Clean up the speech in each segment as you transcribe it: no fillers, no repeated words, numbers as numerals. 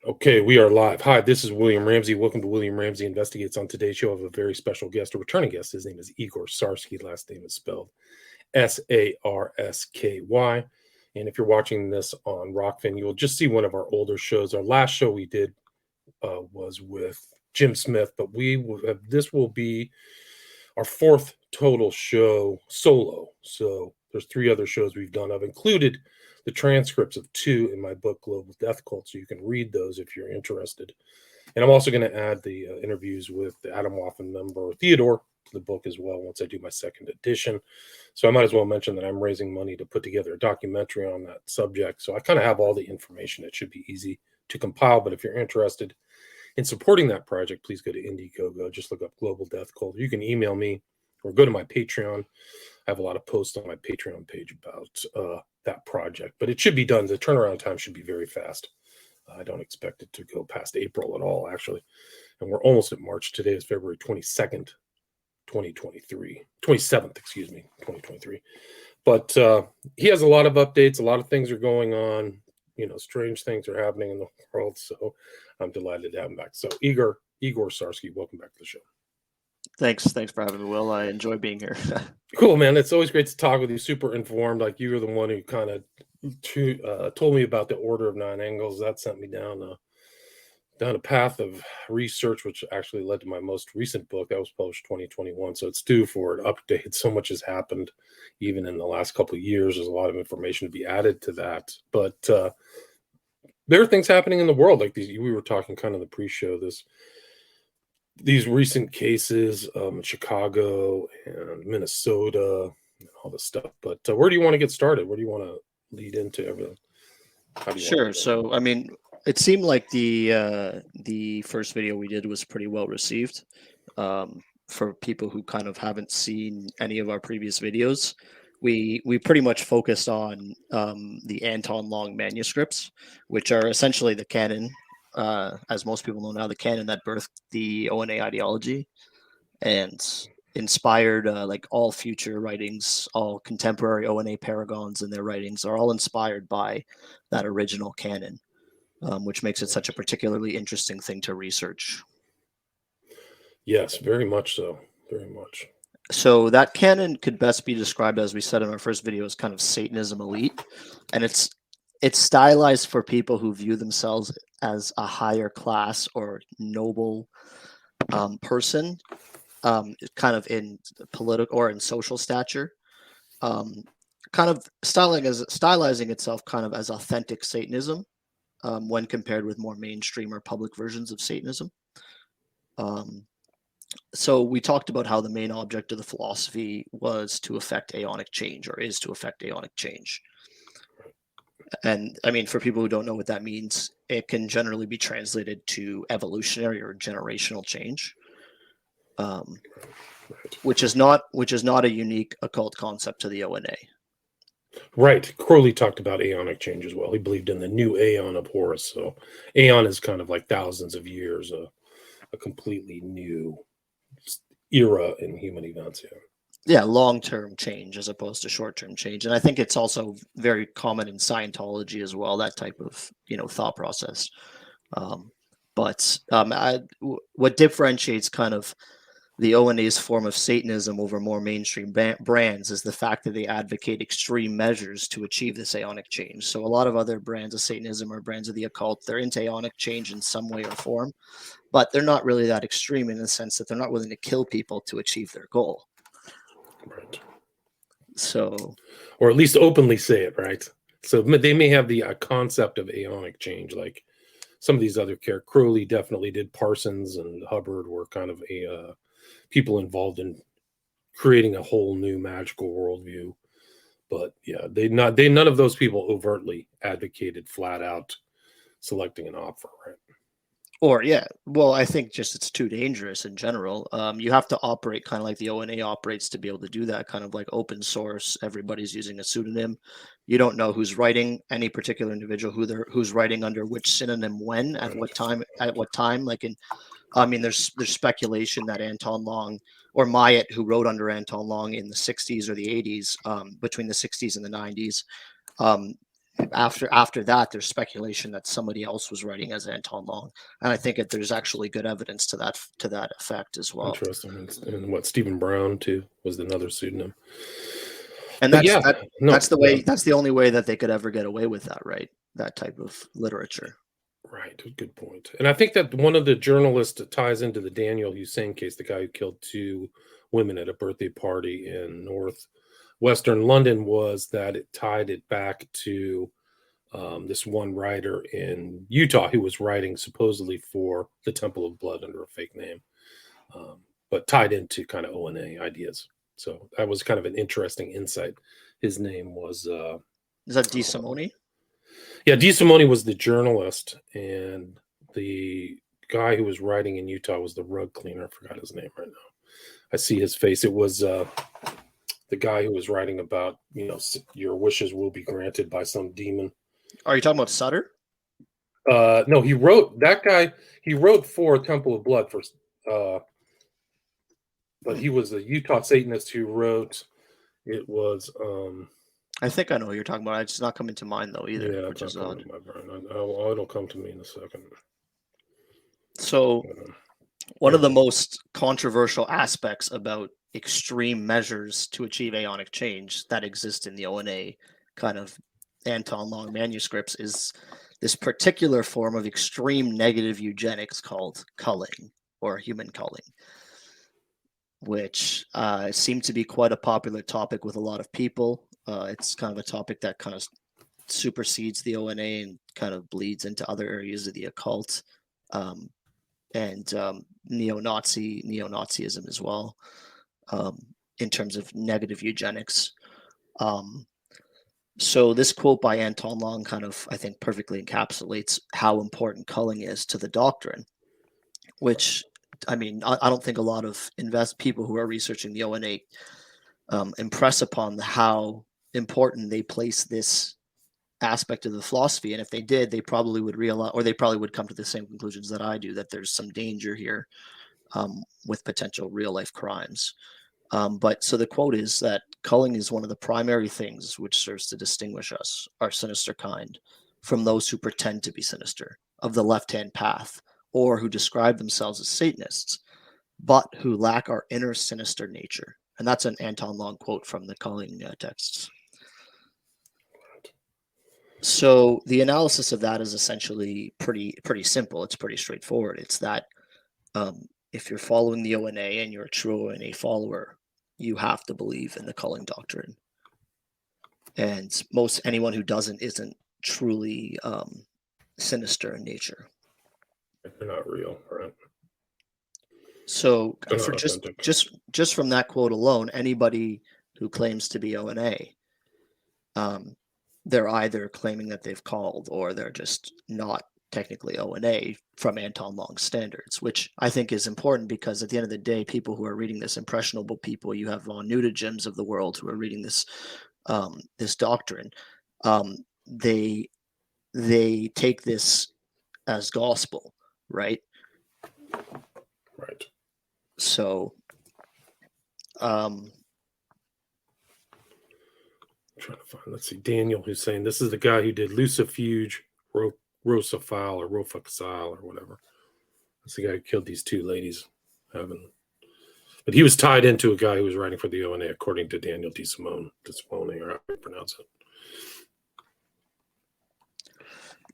Okay, we are live. Hi, this is William Ramsey. Welcome to William Ramsey Investigates. On today's show, I have a very special guest, a returning guest. His name is Igor Sarsky. Last name is spelled Sarsky. And if you're watching this on Rockfin, you'll just see one of our older shows. Our last show we did was with Jim Smith, but this will be our fourth total show solo. So there's 3 other shows we've done. I've included the transcripts of 2 in my book, Global Death Cult, so you can read those if you're interested. And I'm also going to add the interviews with the Adam Waffen member Theodore to the book as well once I do my second edition. So I might as well mention that I'm raising money to put together a documentary on that subject. So I kind of have all the information. It should be easy to compile, but if you're interested in supporting that project, please go to Indiegogo. Just look up Global Death Cult. You can email me or go to my Patreon. I have a lot of posts on my Patreon page about that project, but it should be done. The turnaround time should be very fast. I don't expect it to go past April at all, actually. And we're almost at March. Today is February 22nd, 2023. 27th, excuse me, 2023. But he has a lot of updates. A lot of things are going on. You know, strange things are happening in the world. So I'm delighted to have him back. So Igor Sarsky, welcome back to the show. Thanks for having me, Will. I enjoy being here. Cool, man. It's always great to talk with you. Super informed. Like you were the one who kind of told me about the Order of 9 Angles. That sent me down a path of research, which actually led to my most recent book that was published 2021. So it's due for an update. So much has happened, even in the last couple of years. There's a lot of information to be added to that. But there are things happening in the world, like these. We were talking kind of the pre-show. These recent cases in Chicago and Minnesota and all this stuff. But where do you want to get started? Where do you want to lead into everything? Sure. So, I mean, it seemed like the first video we did was pretty well received. For people who kind of haven't seen any of our previous videos, we pretty much focused on the Anton Long manuscripts, which are essentially the canon. As most people know now, the canon that birthed the O9A ideology and inspired like all future writings, all contemporary O9A paragons and their writings are all inspired by that original canon, which makes it such a particularly interesting thing to research. Yes, very much so. Very much. So that canon could best be described, as we said in our first video, as kind of Satanism elite, and it's stylized for people who view themselves as a higher class or noble person, kind of in political or in social stature, kind of stylizing itself kind of as authentic Satanism when compared with more mainstream or public versions of Satanism. So we talked about how the main object of the philosophy was to effect aeonic change, or is to effect aeonic change. And I mean, for people who don't know what that means, it can generally be translated to evolutionary or generational change, which is not a unique occult concept to the O9A. Right. Crowley talked about aeonic change as well. He believed in the new aeon of Horus. So aeon is kind of like thousands of years, a completely new era in human events. Yeah, long-term change as opposed to short-term change. And I think it's also very common in Scientology as well, that type of, thought process. What differentiates kind of the O9A's form of Satanism over more mainstream brands is the fact that they advocate extreme measures to achieve this aeonic change. So a lot of other brands of Satanism or brands of the occult, they're into aeonic change in some way or form, but they're not really that extreme in the sense that they're not willing to kill people to achieve their goal. Right. So, or at least openly say it, right? So they may have the concept of aeonic change, like some of these other characters. Crowley definitely did. Parsons and Hubbard were kind of people involved in creating a whole new magical worldview. But yeah, none of those people overtly advocated flat out selecting an offer, right? Or yeah, well, I think just it's too dangerous in general. You have to operate kind of like the O9A operates to be able to do that, kind of like open source. Everybody's using a pseudonym. You don't know who's writing, any particular individual, who's writing under which synonym, when, at what time. Like there's speculation that Anton Long or Myatt, who wrote under Anton Long in the 60s or the 80s, between the 60s and the 90s, after that, there's speculation that somebody else was writing as Anton Long, and I think that there's actually good evidence to that effect as well. Interesting. And what, Stephen Brown too was another pseudonym. And But that's the only way that they could ever get away with that, right? That type of literature. Right, good point. And I think that one of the journalists that ties into the Daniel Hussein case, the guy who killed 2 women at a birthday party in northwestern London, was that it tied it back to this one writer in Utah who was writing supposedly for the Temple of Blood under a fake name, but tied into kind of O9A ideas. So that was kind of an interesting insight. His name was... Is that DeSimone? Yeah, DeSimone was the journalist, and the guy who was writing in Utah was the rug cleaner. I forgot his name right now. I see his face. It was the guy who was writing about, your wishes will be granted by some demon. Are you talking about Sutter? No, he wrote for Temple of Blood first. But he was a Utah Satanist who wrote, it was... I think I know who you're talking about. It's not coming to mind though either, yeah, which is odd. It'll come to me in a second. So one of the most controversial aspects about extreme measures to achieve aeonic change that exist in the O9A kind of Anton Long manuscripts is this particular form of extreme negative eugenics called culling, or human culling, which seemed to be quite a popular topic with a lot of people. It's kind of a topic that kind of supersedes the O9A and kind of bleeds into other areas of the occult, and neo-Nazism as well, in terms of negative eugenics. So this quote by Anton Long kind of, I think, perfectly encapsulates how important culling is to the doctrine, which, I mean, I don't think a lot of people who are researching the O9A impress upon how important they place this aspect of the philosophy. And if they did, they probably would realize, or they probably would come to the same conclusions that I do, that there's some danger here with potential real life crimes. But so the quote is that culling is one of the primary things which serves to distinguish us, our sinister kind, from those who pretend to be sinister, of the left-hand path, or who describe themselves as Satanists, but who lack our inner sinister nature. And that's an Anton Long quote from the culling texts. So the analysis of that is essentially pretty simple. It's pretty straightforward. It's that if you're following the O9A and you're a true O9A follower, you have to believe in the culling doctrine. And anyone who doesn't isn't truly sinister in nature. They're not real, right? So for just from that quote alone, anybody who claims to be O9A, they're either claiming that they've called, or they're just not technically O9A from Anton Long's standards, which I think is important, because at the end of the day, people who are reading this, impressionable people, you have von Neudegems of the world who are reading this this doctrine, they take this as gospel, right? Right. So trying to find, let's see, Daniel Hussein. This is the guy who did Lucifuge, Rosaphile, or Rofaxile, or whatever. That's the guy who killed these 2 ladies. But he was tied into a guy who was writing for the O9A, according to Daniel DeSimone, or how you pronounce it.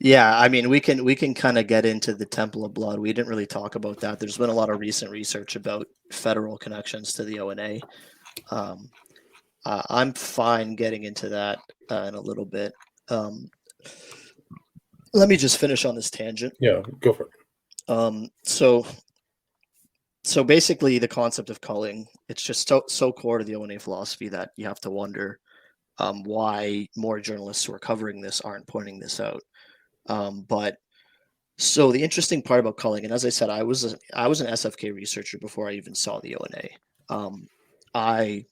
Yeah, I mean, we can kind of get into the Temple of Blood. We didn't really talk about that. There's been a lot of recent research about federal connections to the O9A. I'm fine getting into that in a little bit. Let me just finish on this tangent. Yeah, go for it. So basically, the concept of culling, it's just so core to the O9A philosophy that you have to wonder why more journalists who are covering this aren't pointing this out. But so the interesting part about culling, and as I said, I was an SFK researcher before I even saw the O9A.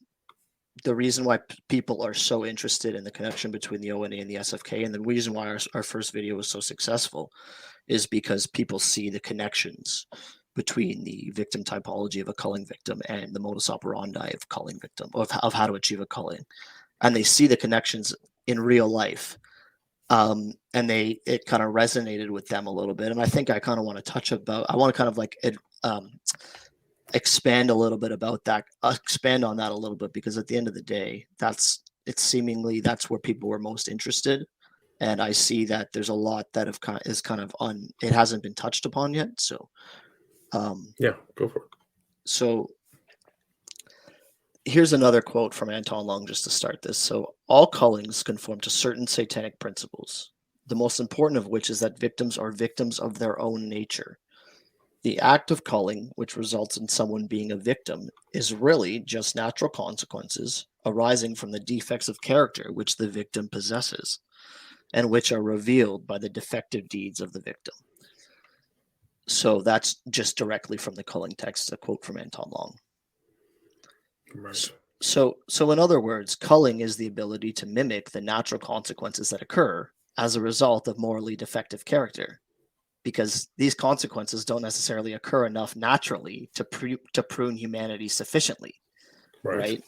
The reason why people are so interested in the connection between the O9A and the SFK, and the reason why our first video was so successful, is because people see the connections between the victim typology of a culling victim and the modus operandi of culling victim, of how to achieve a culling. And they see the connections in real life. And it kind of resonated with them a little bit. And I think I kind of want to I want to kind of like expand a little bit about that, expand on that a little bit, because at the end of the day, that's where people were most interested. And I see that there's a lot that it hasn't been touched upon yet. So, yeah, go for it. So here's another quote from Anton Long just to start this. So all callings conform to certain satanic principles, the most important of which is that victims are victims of their own nature. The act of culling, which results in someone being a victim, is really just natural consequences arising from the defects of character which the victim possesses, and which are revealed by the defective deeds of the victim. So that's just directly from the culling text, a quote from Anton Long. Right. So in other words, culling is the ability to mimic the natural consequences that occur as a result of morally defective character, because these consequences don't necessarily occur enough naturally to prune humanity sufficiently, right?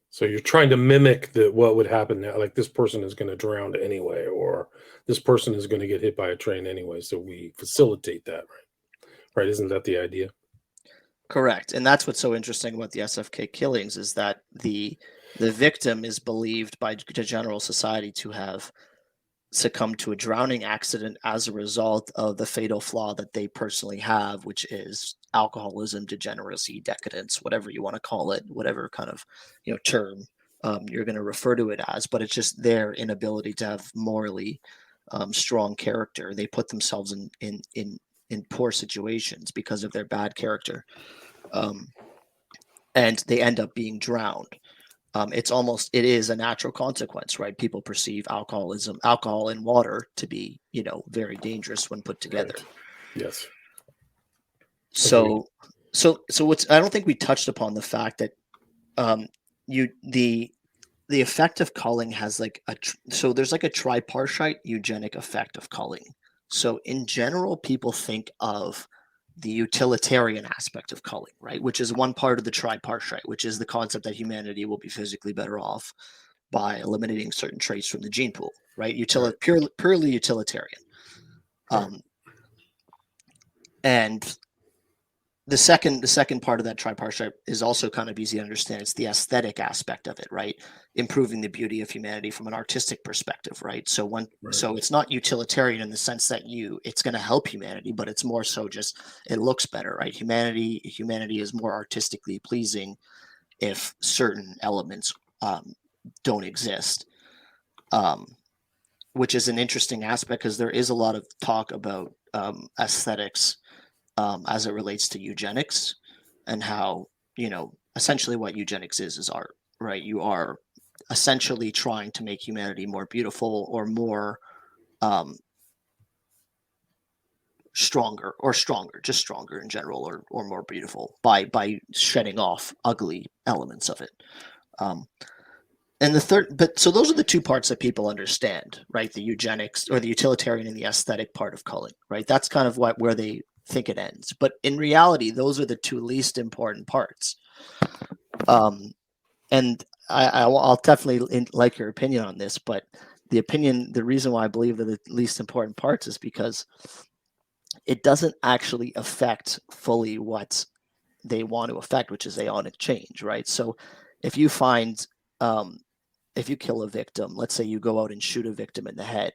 So you're trying to mimic what would happen now, like this person is going to drown anyway, or this person is going to get hit by a train anyway. So we facilitate that, right? Right? Isn't that the idea? Correct. And that's what's so interesting about the SFK killings, is that the victim is believed by the general society to have succumbed to a drowning accident as a result of the fatal flaw that they personally have, which is alcoholism, degeneracy, decadence, whatever you want to call it, whatever kind of term you're going to refer to it as, but it's just their inability to have morally strong character. They put themselves in poor situations because of their bad character, and they end up being drowned. It is a natural consequence, right? People perceive alcohol and water to be, very dangerous when put together. Right. Yes. So I don't think we touched upon the fact that the effect of culling has there's like a tripartite eugenic effect of culling. So in general, people think of the utilitarian aspect of culling, right? Which is one part of the tripartite, which is the concept that humanity will be physically better off by eliminating certain traits from the gene pool, right? Purely utilitarian. And the second part of that tripartite is also kind of easy to understand. It's the aesthetic aspect of it, right? Improving the beauty of humanity from an artistic perspective, right? So so it's not utilitarian in the sense that it's going to help humanity, but it's more so just it looks better, right? Humanity is more artistically pleasing if certain elements don't exist, which is an interesting aspect, because there is a lot of talk about aesthetics as it relates to eugenics, and how, essentially what eugenics is art, right? You are essentially trying to make humanity more beautiful, or more stronger in general, or more beautiful by shedding off ugly elements of it. And the third, so those are the two parts that people understand, right? The eugenics, or the utilitarian, and the aesthetic part of culling, right? That's kind of where they think it ends. But in reality, those are the two least important parts. And I'll definitely like your opinion on this, but the reason why I believe they're the least important parts is because it doesn't actually affect fully what they want to affect, which is aeonic change, right? So if you find, if you kill a victim, let's say you go out and shoot a victim in the head,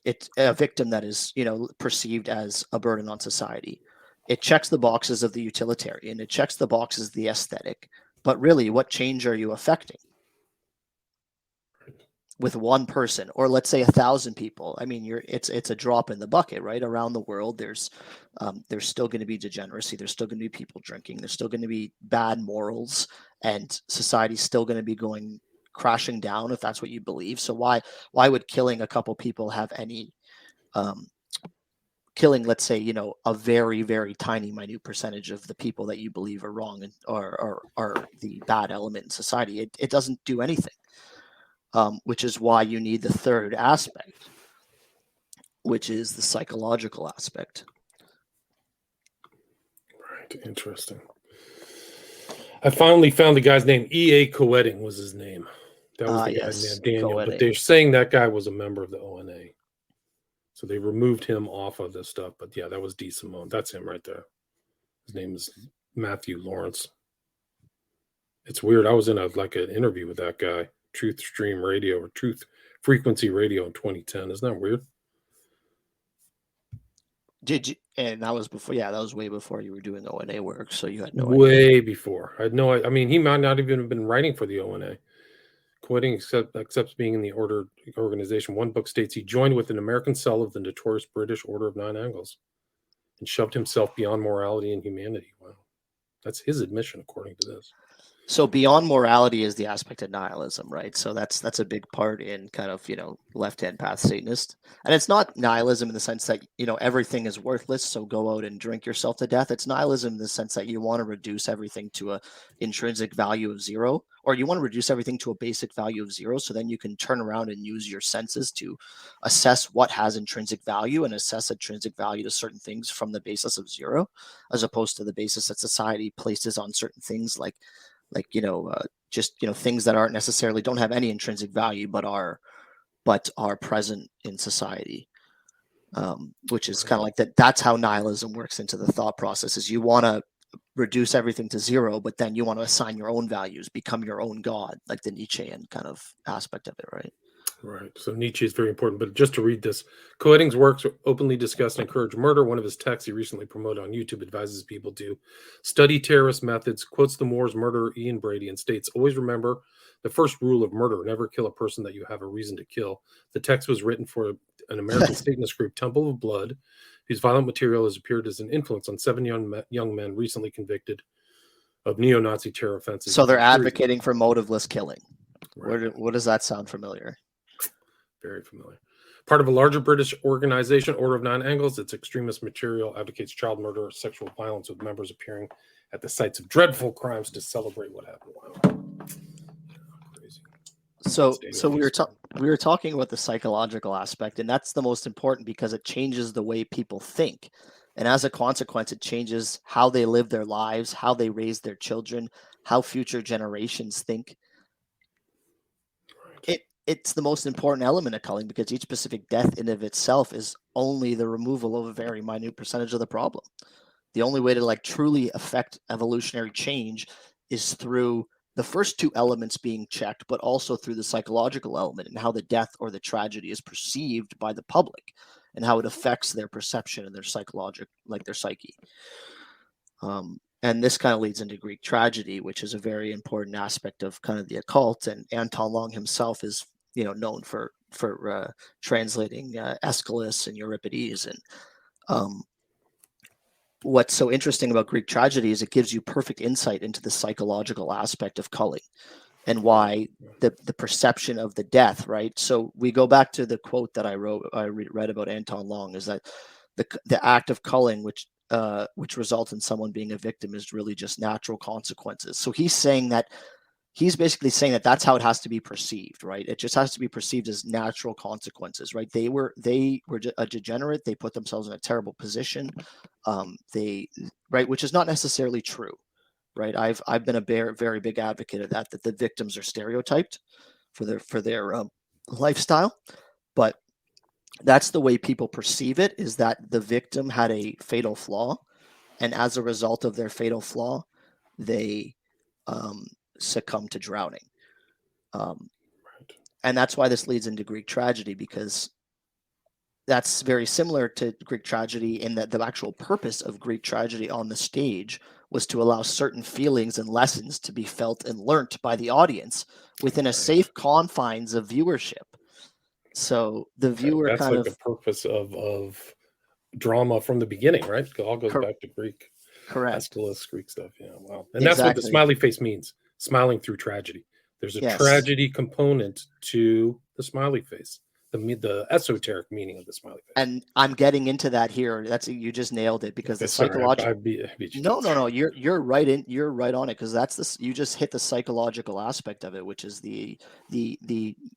it's a victim that is, perceived as a burden on society. It checks the boxes of the utilitarian, it checks the boxes of the aesthetic, but really, what change are you affecting with one person, or let's say 1,000 people? I mean, it's a drop in the bucket, right? Around the world, there's still going to be degeneracy, there's still going to be people drinking, there's still going to be bad morals, and society's still going to be going crashing down, if that's what you believe. So why would killing a couple people have any killing, let's say, a very, very tiny, minute percentage of the people that you believe are wrong and are the bad element in society? It doesn't do anything, which is why you need the third aspect, which is the psychological aspect. Right. Interesting. I finally found the guy's name. E.A. Coetting was his name. That was the guy Yes, named Daniel. But co-editing. they're saying that guy was a member of the O9A. So they removed him off of this stuff. But yeah, that was D. Simone. That's him right there. His name is Matthew Lawrence. It's weird. I was in an interview with that guy, Truth Stream Radio or Truth Frequency Radio in 2010. Isn't that weird? Did you? And that was before. Yeah, that was way before you were doing O9A work. So you had no idea. Way before. I had no. I mean, he might not even have been writing for the O9A. Quitting accepts being in the organization. One book states he joined with an American cell of the notorious British Order of Nine Angles and shoved himself beyond morality and humanity. Wow. That's his admission, according to this. So beyond morality is the aspect of nihilism, right? So that's a big part in kind of, left-hand path Satanist. And it's not nihilism in the sense that, everything is worthless, so go out and drink yourself to death. It's nihilism in the sense that you want to reduce everything to a intrinsic value of zero, or you want to reduce everything to a basic value of zero, so then you can turn around and use your senses to assess what has intrinsic value and assess intrinsic value to certain things from the basis of zero, as opposed to the basis that society places on certain things like things that aren't necessarily don't have any intrinsic value, but are present in society, which is kind of like that. That's how nihilism works into the thought process. Is you want to reduce everything to zero, but then you want to assign your own values, become your own god, like the Nietzschean kind of aspect of it, right? Right. So Nietzsche is very important. But just to read this, Coetting's works openly discuss and encourage murder. One of his texts he recently promoted on YouTube advises people to study terrorist methods, quotes the Moore's murderer Ian Brady, and states, always remember the first rule of murder, never kill a person that you have a reason to kill. The text was written for an American Satanist group, Temple of Blood, whose violent material has appeared as an influence on 7 young men recently convicted of neo-Nazi terror offenses. So they're advocating for motiveless killing. Right. What does that sound familiar? Very familiar. Part of a larger British organization, Order of Nine Angles, its extremist material advocates child murder, sexual violence, with members appearing at the sites of dreadful crimes to celebrate what happened. Wow. Crazy. So we were talking about the psychological aspect, and that's the most important because it changes the way people think. And as a consequence, it changes how they live their lives, how they raise their children, how future generations think. It's the most important element of culling because each specific death in of itself is only the removal of a very minute percentage of the problem. The only way to truly affect evolutionary change is through the first two elements being checked, but also through the psychological element and how the death or the tragedy is perceived by the public and how it affects their perception and their their psyche. And this kind of leads into Greek tragedy, which is a very important aspect of kind of the occult. And Anton Long himself is, known for translating Aeschylus and Euripides. And what's so interesting about Greek tragedy is it gives you perfect insight into the psychological aspect of culling and why the perception of the death, right? So we go back to the quote that I read about Anton Long, is that the act of culling, which results in someone being a victim, is really just natural consequences. So he's basically saying that that's how it has to be perceived, right? It just has to be perceived as natural consequences, right? They were a degenerate. They put themselves in a terrible position, which is not necessarily true, right? I've been a very big advocate of that the victims are stereotyped for their lifestyle, but that's the way people perceive it, is that the victim had a fatal flaw, and as a result of their fatal flaw, they succumb to drowning. And that's why this leads into Greek tragedy, because that's very similar to Greek tragedy in that the actual purpose of Greek tragedy on the stage was to allow certain feelings and lessons to be felt and learnt by the audience within a safe confines of viewership. So the viewer the purpose of drama from the beginning, right? It all goes back to Greek. Correct. Aeschylus, Greek stuff. Yeah, wow. And that's what the smiley face means. Smiling through tragedy. There's a tragedy component to the smiley face, the esoteric meaning of the smiley face. And I'm getting into that here. You just nailed it, because the psychological. No. You're right on it, because you just hit the psychological aspect of it, which is the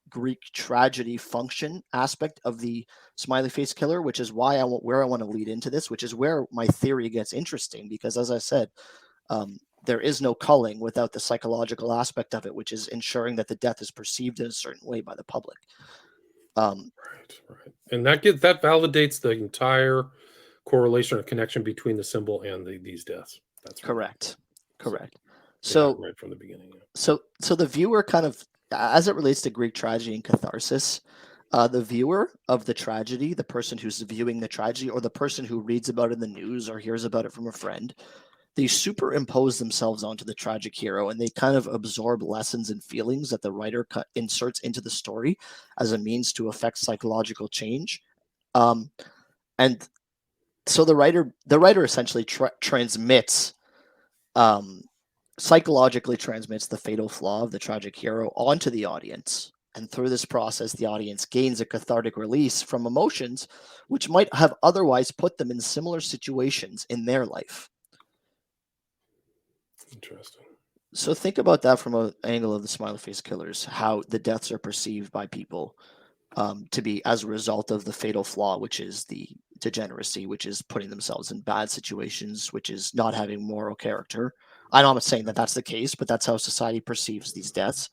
Greek tragedy function aspect of the smiley face killer, which is where I want to lead into this, which is where my theory gets interesting, because as I said, there is no culling without the psychological aspect of it, which is ensuring that the death is perceived in a certain way by the public. Right. And that validates the entire correlation or connection between the symbol and these deaths. That's correct. Correct. So right from the beginning. Yeah. So the viewer kind of, as it relates to Greek tragedy and catharsis, the viewer of the tragedy, the person who's viewing the tragedy, or the person who reads about it in the news or hears about it from a friend, they superimpose themselves onto the tragic hero, and they kind of absorb lessons and feelings that the writer inserts into the story as a means to affect psychological change. And so the writer essentially transmits, psychologically transmits the fatal flaw of the tragic hero onto the audience. And through this process, the audience gains a cathartic release from emotions which might have otherwise put them in similar situations in their life. Interesting. So think about that from an angle of the Smiley Face Killers, how the deaths are perceived by people to be as a result of the fatal flaw, which is the degeneracy, which is putting themselves in bad situations, which is not having moral character. I'm not saying that that's the case, but that's how society perceives these deaths.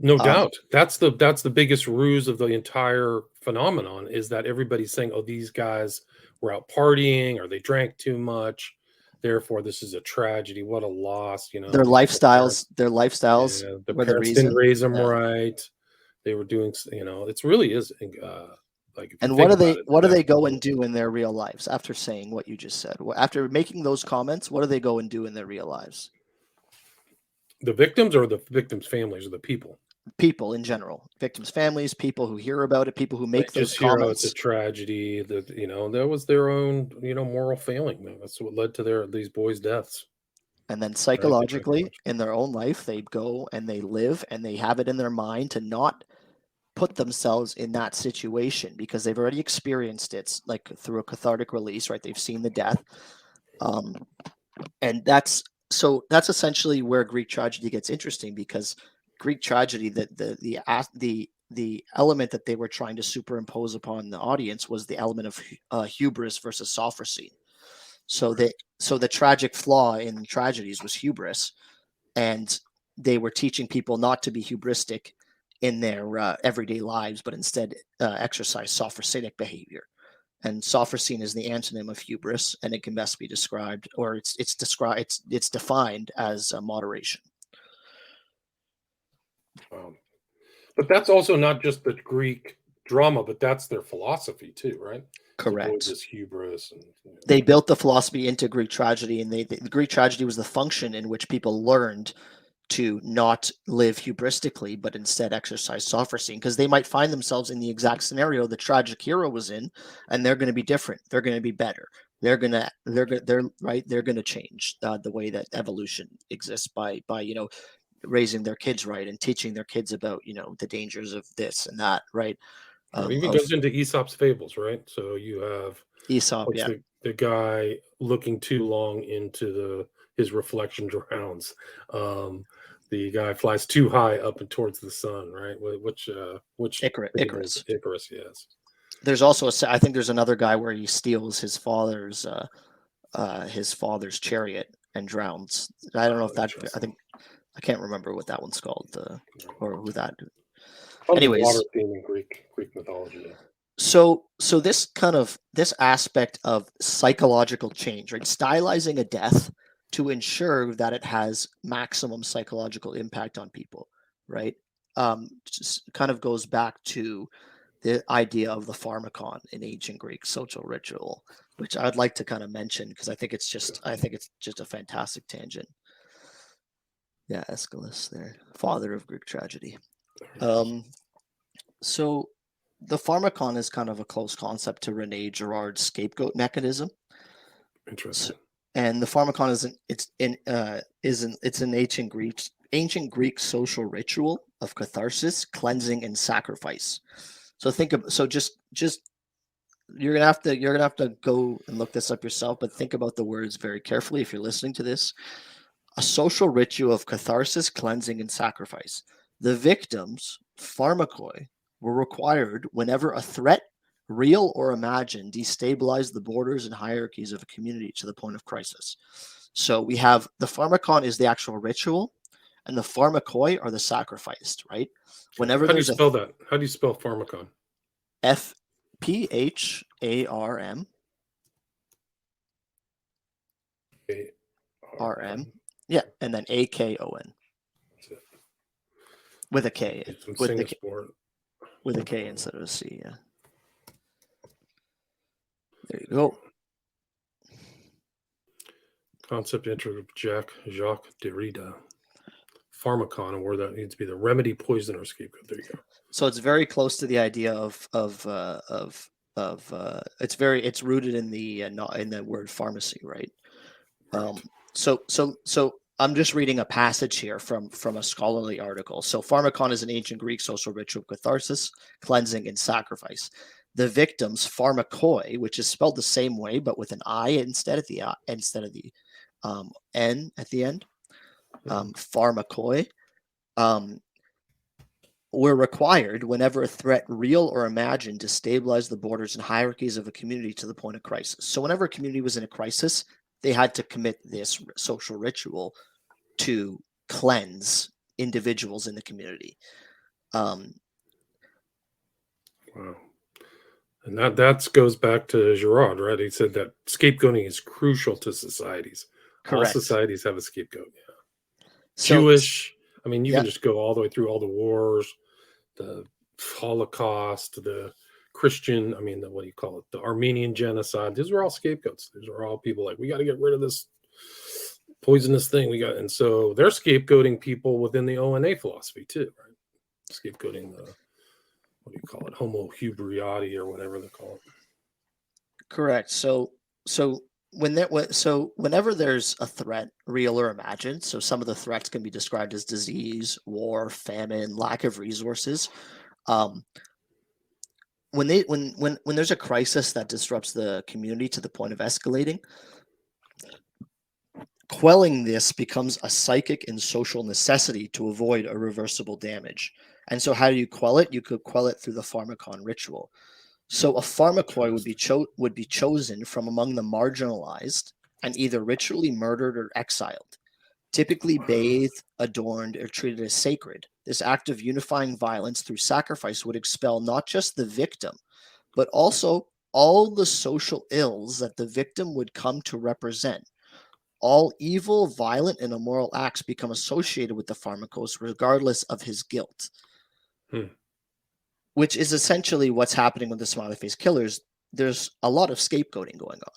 No doubt. That's the biggest ruse of the entire phenomenon, is that everybody's saying, oh, these guys were out partying or they drank too much. Therefore, this is a tragedy. What a loss, you know. Their lifestyles yeah, the were the parents reason. didn't raise them right. They were doing, you know, it really is like. And what do they go and do in their real lives after saying what you just said? After making those comments, what do they go and do in their real lives? The victims or the victims' families or the people? People in general, victims' families, people who hear about it, people who make those just comments. It's a tragedy. That, you know, that was their own, you know, moral failing. That's what led to these boys' deaths. And then psychologically, in their own life, they go and they live and they have it in their mind to not put themselves in that situation because they've already experienced it, like through a cathartic release, right? They've seen the death. And that's essentially where Greek tragedy gets interesting, because Greek tragedy, the element that they were trying to superimpose upon the audience was the element of hubris versus sophrosy. So the tragic flaw in tragedies was hubris, and they were teaching people not to be hubristic in their everyday lives, but instead exercise sophrosinic behavior. And sophrosine is the antonym of hubris, and it can best be described, or it's defined as moderation. But that's also not just the Greek drama, but that's their philosophy too, right? Correct. This hubris, and you know. They built the philosophy into Greek tragedy, and the Greek tragedy was the function in which people learned to not live hubristically, but instead exercise sophrosine, because they might find themselves in the exact scenario the tragic hero was in, and they're going to be different. They're going to be better. They're going to change the way that evolution exists by you know, raising their kids right and teaching their kids about, you know, the dangers of this and that, right? It even goes into Aesop's fables, right? So you have Aesop, yeah. The guy looking too long into his reflection drowns. The guy flies too high up and towards the sun, right? Which Icarus, yes. There's also I think there's another guy where he steals his father's chariot and drowns. I don't know if that. I can't remember what that one's called, or who that. Anyways, water theme in Greek mythology. Yeah. So this aspect of psychological change, right? Stylizing a death to ensure that it has maximum psychological impact on people, right? Just kind of goes back to the idea of the pharmakon in ancient Greek social ritual, which I'd like to kind of mention because I think it's just a fantastic tangent. Yeah, Aeschylus there, father of Greek tragedy. So the pharmakon is kind of a close concept to René Girard's scapegoat mechanism. Interesting. And the pharmakon is an ancient Greek social ritual of catharsis, cleansing, and sacrifice. So just you're gonna have to go and look this up yourself, but think about the words very carefully if you're listening to this. A social ritual of catharsis, cleansing, and sacrifice. The victims, pharmakoi, were required whenever a threat, real or imagined, destabilized the borders and hierarchies of a community to the point of crisis. So we have the pharmakon is the actual ritual, and the pharmakoi are the sacrificed, right? Whenever How do you there's spell that? How do you spell pharmakon? FPHARM. RM. Yeah, and then AKON. With a K. With a K instead of a C, yeah. There you go. Concept intro of Jacques Derrida. Pharmakon, and where that needs to be the remedy, poison, or scapegoat. There you go. So it's very close to the idea of it's rooted in the word pharmacy, right? So I'm just reading a passage here from a scholarly article. So pharmakon is an ancient Greek social ritual of catharsis, cleansing, and sacrifice. The victims, pharmakoi, which is spelled the same way but with an I instead of the N at the end, pharmakoi, were required whenever a threat, real or imagined, destabilized the borders and hierarchies of a community to the point of crisis. So whenever a community was in a crisis, they had to commit this social ritual to cleanse individuals in the community. Wow. And that goes back to Girard, right? He said that scapegoating is crucial to societies. Correct. All societies have a scapegoat. Yeah. So, Jewish. I mean, you can just go all the way through all the wars, the Holocaust, the Christian. I mean, what do you call it? The Armenian genocide. These were all scapegoats. These are all people like, we got to get rid of this poisonous thing. And so they're scapegoating people within the O9A philosophy too, right? Scapegoating the, what do you call it, Homo hybridati or whatever they call it. Correct. So whenever there's a threat, real or imagined, so some of the threats can be described as disease, war, famine, lack of resources. When there's a crisis that disrupts the community to the point of escalating, quelling this becomes a psychic and social necessity to avoid irreversible damage. And so how do you quell it? You could quell it through the pharmakon ritual. So a pharmakoi would be chosen from among the marginalized and either ritually murdered or exiled, typically bathed, adorned, or treated as sacred. This act of unifying violence through sacrifice would expel not just the victim, but also all the social ills that the victim would come to represent. All evil, violent, and immoral acts become associated with the pharmakos, regardless of his guilt. Which is essentially what's happening with the Smiley Face Killers. There's a lot of scapegoating going on,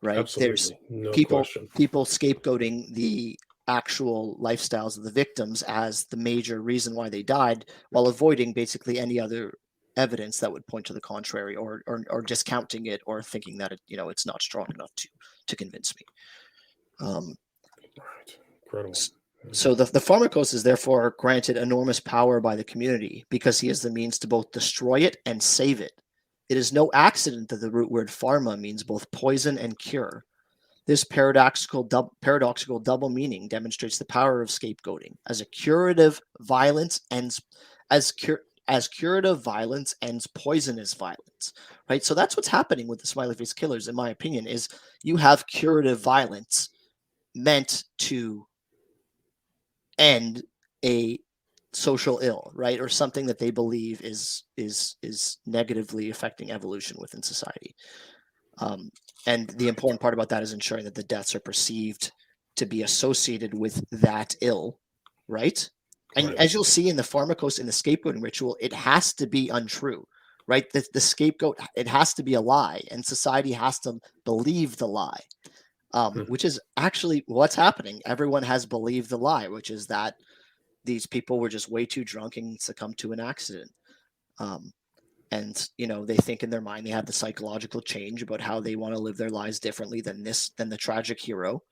right? Absolutely. There's people scapegoating the actual lifestyles of the victims as the major reason why they died, while avoiding basically any other evidence that would point to the contrary, or discounting it, or thinking that it's not strong enough to convince me. Right. Incredible. So the pharmakos is therefore granted enormous power by the community because he has the means to both destroy it and save it. It is no accident that the root word pharma means both poison and cure. This paradoxical double meaning demonstrates the power of scapegoating as a curative violence ends curative violence ends poisonous violence, right? So that's what's happening with the Smiley Face Killers, in my opinion, is you have curative violence meant to end a social ill, right? Or something that they believe is negatively affecting evolution within society. And the important part about that is ensuring that the deaths are perceived to be associated with that ill, right? And as you'll see in the pharmakos, in the scapegoating ritual, it has to be untrue, right? The scapegoat, it has to be a lie, and society has to believe the lie, which is actually what's happening. Everyone has believed the lie, which is that these people were just way too drunk and succumbed to an accident. And they think in their mind they have the psychological change about how they want to live their lives differently than the tragic hero.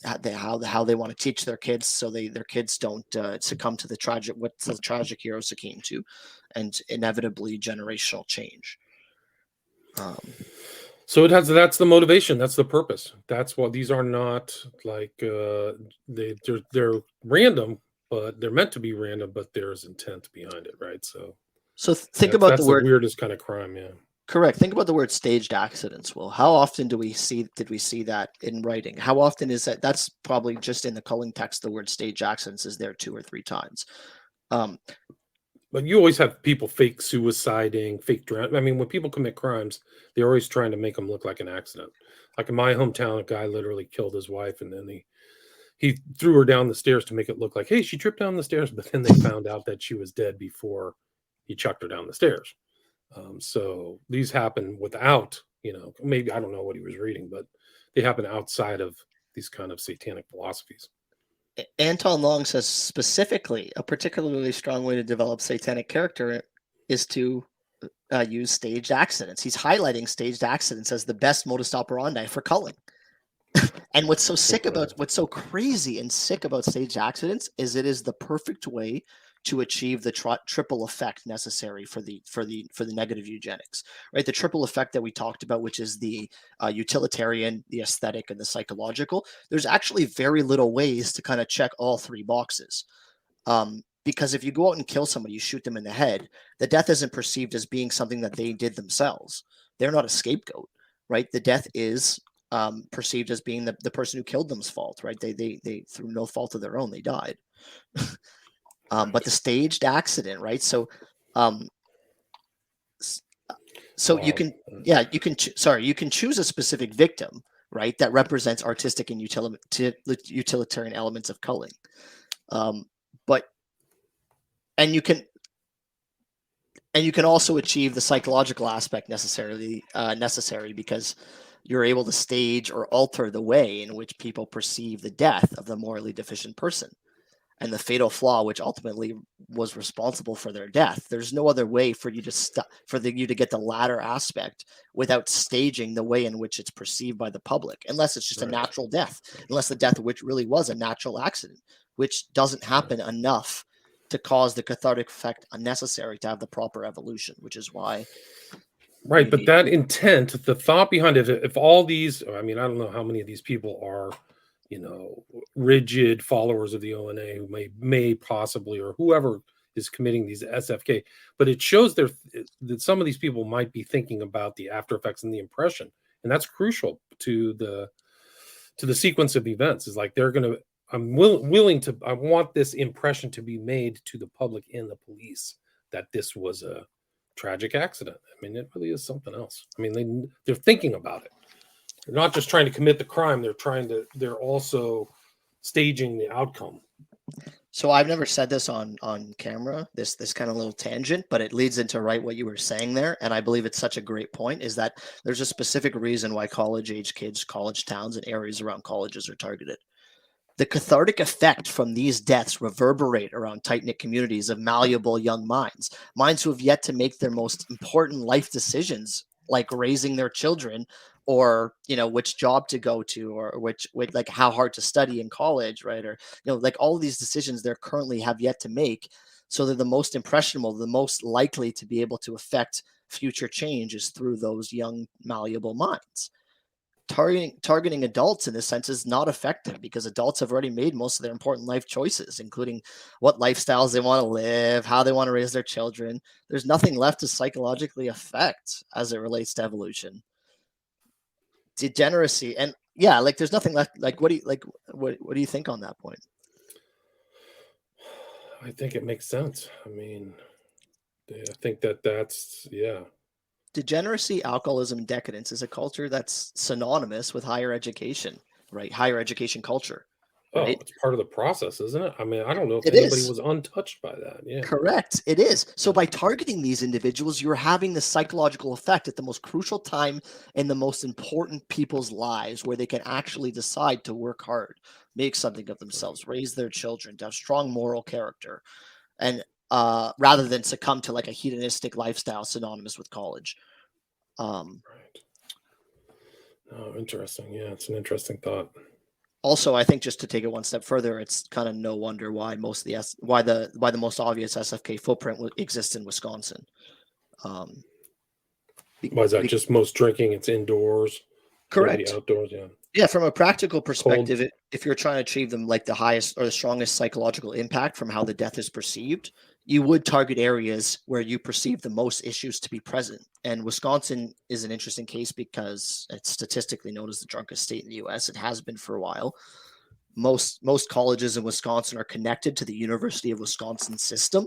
How they want to teach their kids so their kids don't succumb to what the tragic hero succumbed to, and inevitably generational change. So that's the motivation, that's the purpose. That's what these are not like they're random, but they're meant to be random, but there's intent behind it, right? So think about that's the word. The weirdest kind of crime, yeah. Correct. Think about the word staged accidents. Well, how often did we see that in writing? How often is that? That's probably just in the culling text. The word staged accidents is there 2 or 3 times. But you always have people fake suiciding, fake drown. I mean, when people commit crimes, they're always trying to make them look like an accident. Like in my hometown, a guy literally killed his wife, and then he threw her down the stairs to make it look like, hey, she tripped down the stairs, but then they found out that she was dead before he chucked her down the stairs. So these happen without, maybe I don't know what he was reading, but they happen outside of these kind of satanic philosophies. Anton Long says specifically a particularly strong way to develop satanic character is to use staged accidents. He's highlighting staged accidents as the best modus operandi for culling. And what's so crazy and sick about staged accidents is it is the perfect way to achieve the triple effect necessary for the negative eugenics, right? The triple effect that we talked about, which is the utilitarian, the aesthetic, and the psychological. There's actually very little ways to kind of check all 3 boxes. Because if you go out and kill somebody, you shoot them in the head, the death isn't perceived as being something that they did themselves. They're not a scapegoat, right? The death is perceived as being the person who killed them's fault, right? They through no fault of their own, they died. But the staged accident, right? So you can choose a specific victim, right? That represents artistic and utilitarian elements of culling. And you can also achieve the psychological aspect necessary because you're able to stage or alter the way in which people perceive the death of the morally deficient person and the fatal flaw which ultimately was responsible for their death. There's no other way for you to you to get the latter aspect without staging the way in which it's perceived by the public, unless it's just a natural death, unless the death which really was a natural accident, which doesn't happen enough to cause the cathartic effect unnecessary to have the proper evolution, which is why. Right, but that intent, the thought behind it, if all these, I mean, I don't know how many of these people are, rigid followers of the O9A who may possibly, or whoever is committing these SFK, but it shows that some of these people might be thinking about the after effects and the impression, and that's crucial to the sequence of events. Is like they're going to, I want this impression to be made to the public and the police that this was a tragic accident. I mean, it really is something else. I mean, they're thinking about it. They're not just trying to commit the crime. They're also staging the outcome. So I've never said this on camera, this kind of little tangent, but it leads into what you were saying there. And I believe it's such a great point, is that there's a specific reason why college-age kids, college towns, and areas around colleges are targeted. The cathartic effect from these deaths reverberate around tight-knit communities of malleable young minds who have yet to make their most important life decisions, like raising their children, or which job to go to, or which like how hard to study in college, right? Or like all of these decisions they're currently have yet to make. So they're the most impressionable, the most likely to be able to affect future change is through those young malleable minds. Targeting adults in this sense is not effective because adults have already made most of their important life choices, including what lifestyles they want to live, how they want to raise their children. There's nothing left to psychologically affect as it relates to evolution. Degeneracy, and there's nothing left. What do you think on that point? I think it makes sense. I mean, I think that's Degeneracy, alcoholism, decadence is a culture that's synonymous with higher education, right? Higher education culture. Right? Oh, it's part of the process, isn't it? I mean, I don't know if anybody was untouched by that. Yeah. Correct. It is. So by targeting these individuals, you're having the psychological effect at the most crucial time in the most important people's lives, where they can actually decide to work hard, make something of themselves, raise their children, to have strong moral character, and rather than succumb to like a hedonistic lifestyle synonymous with college. Right. Oh, interesting. Yeah, it's an interesting thought. Also, I think just to take it one step further, it's kind of no wonder why why the most obvious SFK footprint exists in Wisconsin. Why is that? Just most drinking? It's indoors. Correct. Outdoors. Yeah. Yeah, from a practical perspective, if you're trying to achieve them like the highest or the strongest psychological impact from how the death is perceived, you would target areas where you perceive the most issues to be present. And Wisconsin is an interesting case because it's statistically known as the drunkest state in the U.S. It has been for a while. Most colleges in Wisconsin are connected to the University of Wisconsin system.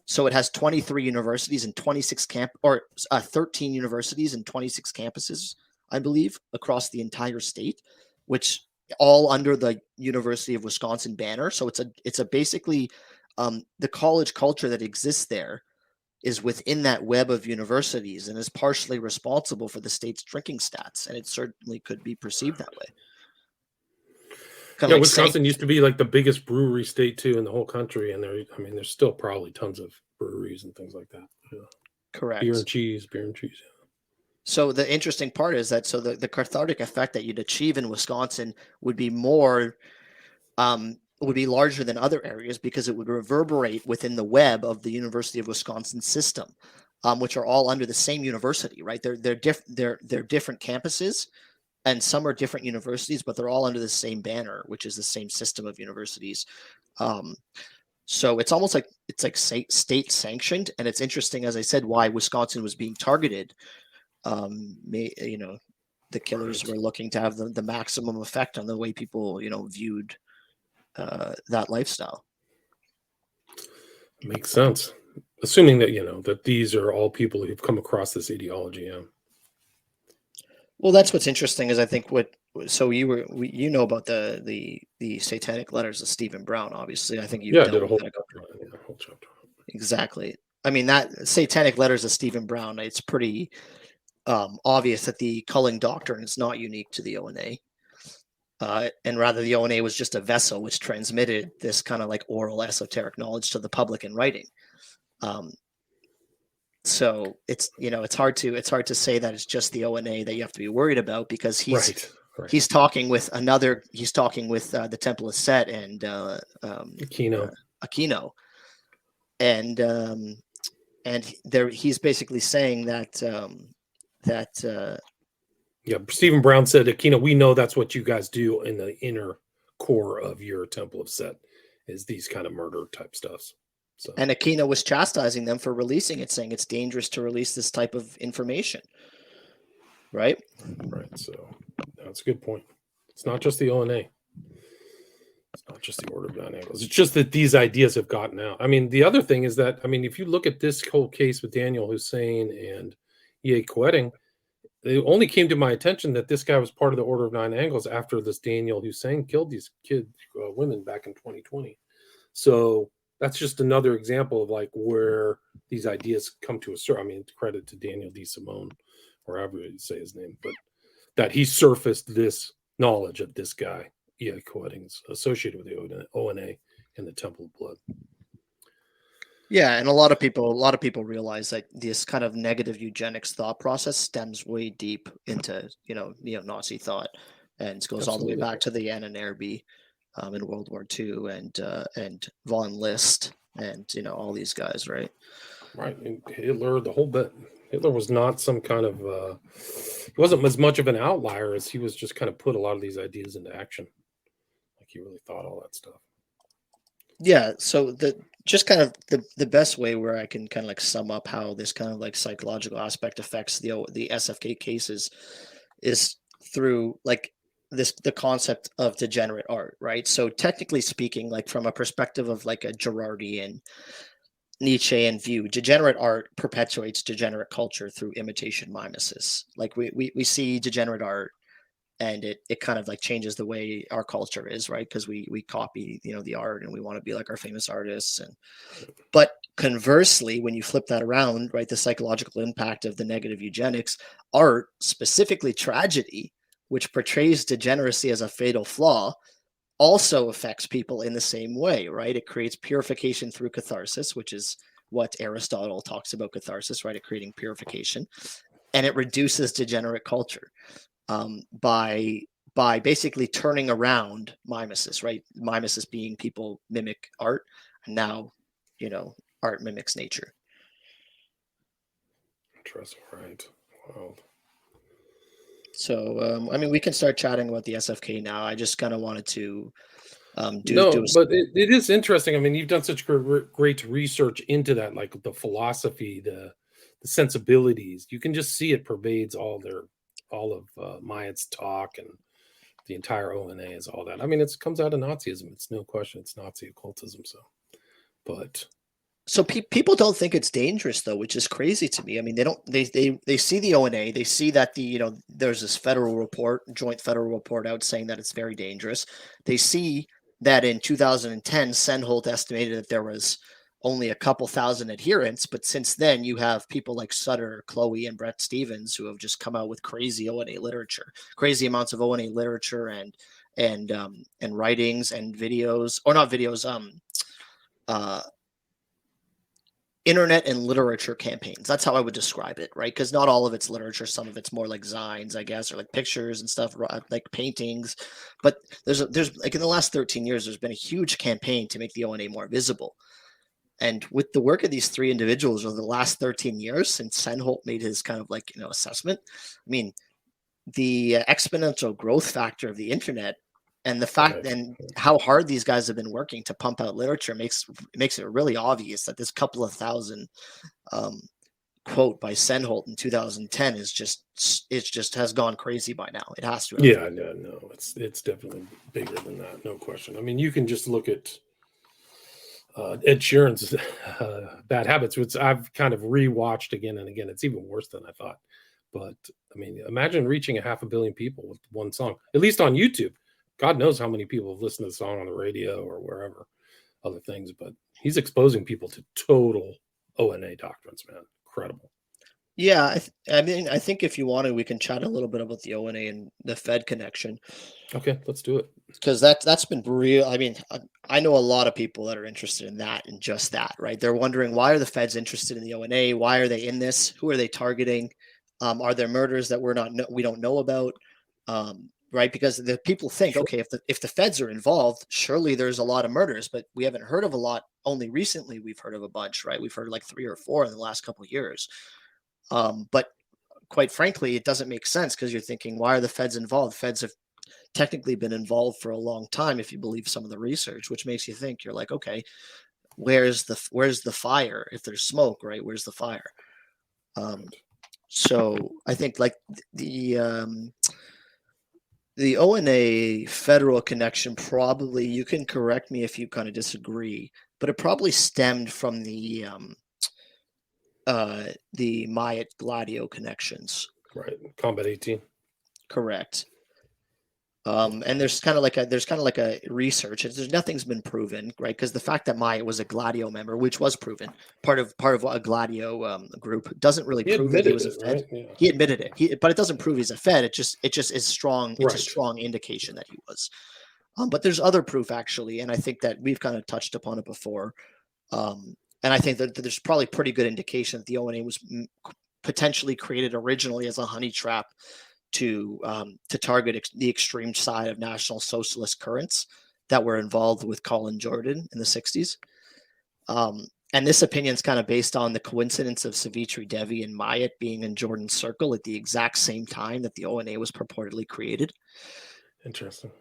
So it has 23 universities and 13 universities and 26 campuses, I believe, across the entire state, which all under the University of Wisconsin banner. So it's a basically the college culture that exists there is within that web of universities and is partially responsible for the state's drinking stats. And it certainly could be perceived that way. Yeah, like Wisconsin used to be like the biggest brewery state too in the whole country, and there's still probably tons of breweries and things like that. Yeah. Correct. Beer and cheese. Yeah. So the interesting part is that the cathartic effect that you'd achieve in Wisconsin would be larger than other areas because it would reverberate within the web of the University of Wisconsin system, which are all under the same university, right? They're different campuses, and some are different universities, but they're all under the same banner, which is the same system of universities. So it's almost like state sanctioned, and it's interesting, as I said, why Wisconsin was being targeted. The killers were looking to have the maximum effect on the way people, viewed that lifestyle. Makes sense, assuming that that these are all people who've come across this ideology. Yeah. Well, that's what's interesting is I think you know about the satanic letters of Stephen Brown, obviously. I think you did a whole chapter. Exactly. I mean, that satanic letters of Stephen Brown, it's pretty obvious that the culling doctrine is not unique to the O9A. And rather the O9A was just a vessel which transmitted this kind of like oral esoteric knowledge to the public in writing. So it's hard to say that it's just the O9A that you have to be worried about because he's talking with the Temple of Set and Aquino, and he's basically saying that Stephen Brown said, Aquino, we know that's what you guys do in the inner core of your Temple of Set is these kind of murder type stuffs. So. And Aquino was chastising them for releasing it, saying it's dangerous to release this type of information. Right? Right. So that's a good point. It's not just the O9A. It's not just the Order of Nine Angles. It's just that these ideas have gotten out. I mean, the other thing is that, if you look at this whole case with Daniel Hussein and E.A. Quetting, it only came to my attention that this guy was part of the Order of Nine Angles after this Daniel Hussein killed these women back in 2020. So that's just another example of like where these ideas come to a certain. Credit to Daniel D. Simone, or however you say his name, but that he surfaced this knowledge of this guy, E.A. Quetting's associated with the O9A and the Temple of Blood. Yeah, and a lot of people realize that this kind of negative eugenics thought process stems way deep into neo-Nazi thought, and goes all the way back to the Ahnenerbe in World War II and von List and all these guys, right? Right, and Hitler, the whole bit. Hitler was not some kind of he wasn't as much of an outlier as he was just kind of put a lot of these ideas into action. Like he really thought all that stuff. Yeah, so the best way where I can kind of like sum up how this kind of like psychological aspect affects the SFK cases is through like the concept of degenerate art, right? So technically speaking, like from a perspective of like a Girardian Nietzschean view, degenerate art perpetuates degenerate culture through imitation mimesis. Like we see degenerate art and it kind of like changes the way our culture is, right? Because we copy the art and we want to be like our famous artists. But conversely, when you flip that around, right, the psychological impact of the negative eugenics, art, specifically tragedy, which portrays degeneracy as a fatal flaw, also affects people in the same way, right? It creates purification through catharsis, which is what Aristotle talks about catharsis, right? It creating purification, and it reduces degenerate culture by basically turning around mimesis, right? Mimesis being people mimic art, and now art mimics nature. Interesting, right? Wow. So, we can start chatting about the SFK now. I just kind of wanted to No, but it is interesting. I mean, you've done such great research into that, like the philosophy, the sensibilities. You can just see it pervades all of Maya's talk, and the entire O9A is all that. I mean, it comes out of Nazism. It's no question. It's Nazi occultism. So people don't think it's dangerous though, which is crazy to me. I mean, they see the O9A, they see that there's this joint federal report out saying that it's very dangerous. They see that in 2010, Sennholt estimated that there was only a couple thousand adherents, but since then you have people like Sutter, Chloe, and Brett Stevens who have just come out with crazy O9A literature, crazy amounts of O9A literature and writings and videos, or not videos, internet and literature campaigns. That's how I would describe it, right? Because not all of it's literature. Some of it's more like zines, I guess, or like pictures and stuff, like paintings. But there's like in the last 13 years, there's been a huge campaign to make the O9A more visible. And with the work of these three individuals over the last 13 years, since Sennholt made his kind of like, assessment, I mean, the exponential growth factor of the internet and the fact and how hard these guys have been working to pump out literature makes it really obvious that this couple of thousand quote by Sennholt in 2010 is just has gone crazy by now. It has to have. Yeah, no, it's definitely bigger than that, no question. I mean, you can just look at Ed Sheeran's Bad Habits, which I've kind of rewatched again and again. It's even worse than I thought. But I mean, imagine reaching 500 million people with one song, at least on YouTube. God knows how many people have listened to the song on the radio or wherever, other things. But he's exposing people to total O9A doctrines, man. Incredible. Yeah, I mean, I think if you want to, we can chat a little bit about the O9A and the Fed connection. Okay, let's do it. Because that's been real. I mean, I know a lot of people that are interested in that and just that, right? They're wondering, why are the Feds interested in the O9A? Why are they in this? Who are they targeting? Are there murders that we don't know about? Right? Because the people think, okay, if the Feds are involved, surely there's a lot of murders, but we haven't heard of a lot. Only recently we've heard of a bunch, right? We've heard like 3 or 4 in the last couple of years. But quite frankly, it doesn't make sense because you're thinking, why are the Feds involved? Feds have technically been involved for a long time, if you believe some of the research, which makes you think, you're like, okay, where's the fire? If there's smoke, right? Where's the fire? So I think like the O9A federal connection, probably, you can correct me if you kind of disagree, but it probably stemmed from the Myatt Gladio connections. Right. Combat 18. Correct. And there's kind of like a research. Nothing's been proven, right? Because the fact that Myatt was a Gladio member, which was proven, part of a Gladio group, doesn't really prove that he was a Fed. Right? Yeah. He admitted it, but it doesn't prove he's a Fed. It just is strong. It's a strong indication that he was. But there's other proof actually, and I think that we've kind of touched upon it before. And I think that there's probably pretty good indication that the O9A was potentially created originally as a honey trap to target the extreme side of National Socialist currents that were involved with Colin Jordan in the 60s. And this opinion is kind of based on the coincidence of Savitri Devi and Myatt being in Jordan's circle at the exact same time that the O9A was purportedly created. Interesting.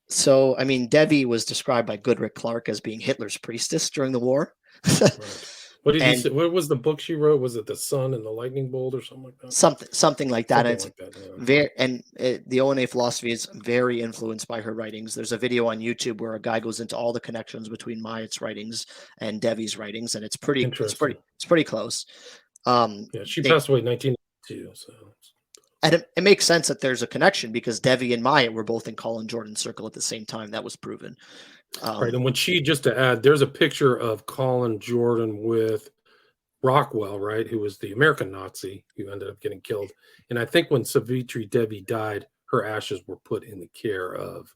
So, I mean, Devi was described by Goodrick Clark as being Hitler's priestess during the war. Right. What did you say? What was the book she wrote? Was it The Sun and the Lightning Bolt or something like that? Something like that. Yeah. The O9A philosophy is very influenced by her writings. There's a video on YouTube where a guy goes into all the connections between Myatt's writings and Devi's writings, and it's pretty close. Yeah, she passed away in 1992. So. And it makes sense that there's a connection because Devi and Myatt were both in Colin Jordan's circle at the same time. That was proven. Right. And when just to add, there's a picture of Colin Jordan with Rockwell, right, who was the American Nazi who ended up getting killed. And I think when Savitri Devi died, her ashes were put in the care of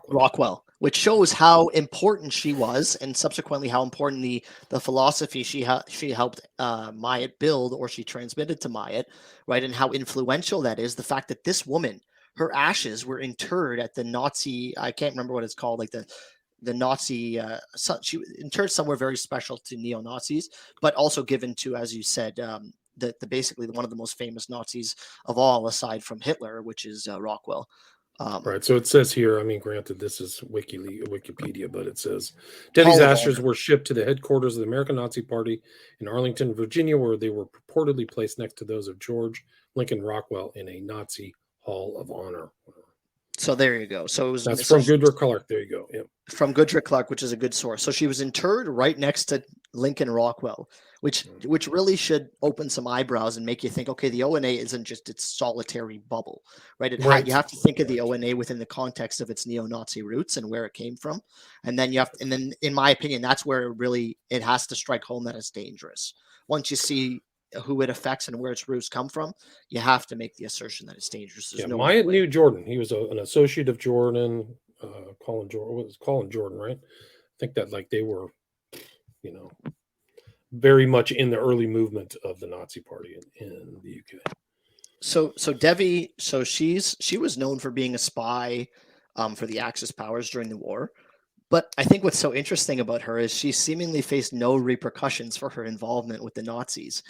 Rockwell, which shows how important she was, and subsequently how important the philosophy she helped Myatt build, or she transmitted to Myatt, right, and how influential that is. The fact that this woman, her ashes were interred at the Nazi, I can't remember what it's called, like the Nazi, she was interred somewhere very special to neo-Nazis, but also given to, as you said, the basically one of the most famous Nazis of all, aside from Hitler, which is Rockwell. Right. So it says here, I mean, granted, this is Wikipedia, but it says Debbie's Hall of ashes Honor. were shipped to the headquarters of the American Nazi Party in Arlington, Virginia, where they were purportedly placed next to those of George Lincoln Rockwell in a Nazi Hall of Honor. So there you go. So it was That's from Goodrich Clark. There you go. Yep. from Goodrich Clark, which is a good source. So she was interred right next to Lincoln Rockwell, which really should open some eyebrows and make you think, okay, the O9A isn't just its solitary bubble, right? Right. You have to think of the O9A within the context of its neo-Nazi roots and where it came from, and then in my opinion, that's where it has to strike home that it's dangerous. Once you see who it affects and where its roots come from, you have to make the assertion that it's dangerous. There's no Myatt way. knew Jordan. He was an associate of Jordan. Colin Jordan was Colin Jordan, right? I think that they were, very much in the early movement of the Nazi Party in the UK. So Devi, she was known for being a spy for the Axis powers during the war. But I think what's so interesting about her is she seemingly faced no repercussions for her involvement with the Nazis.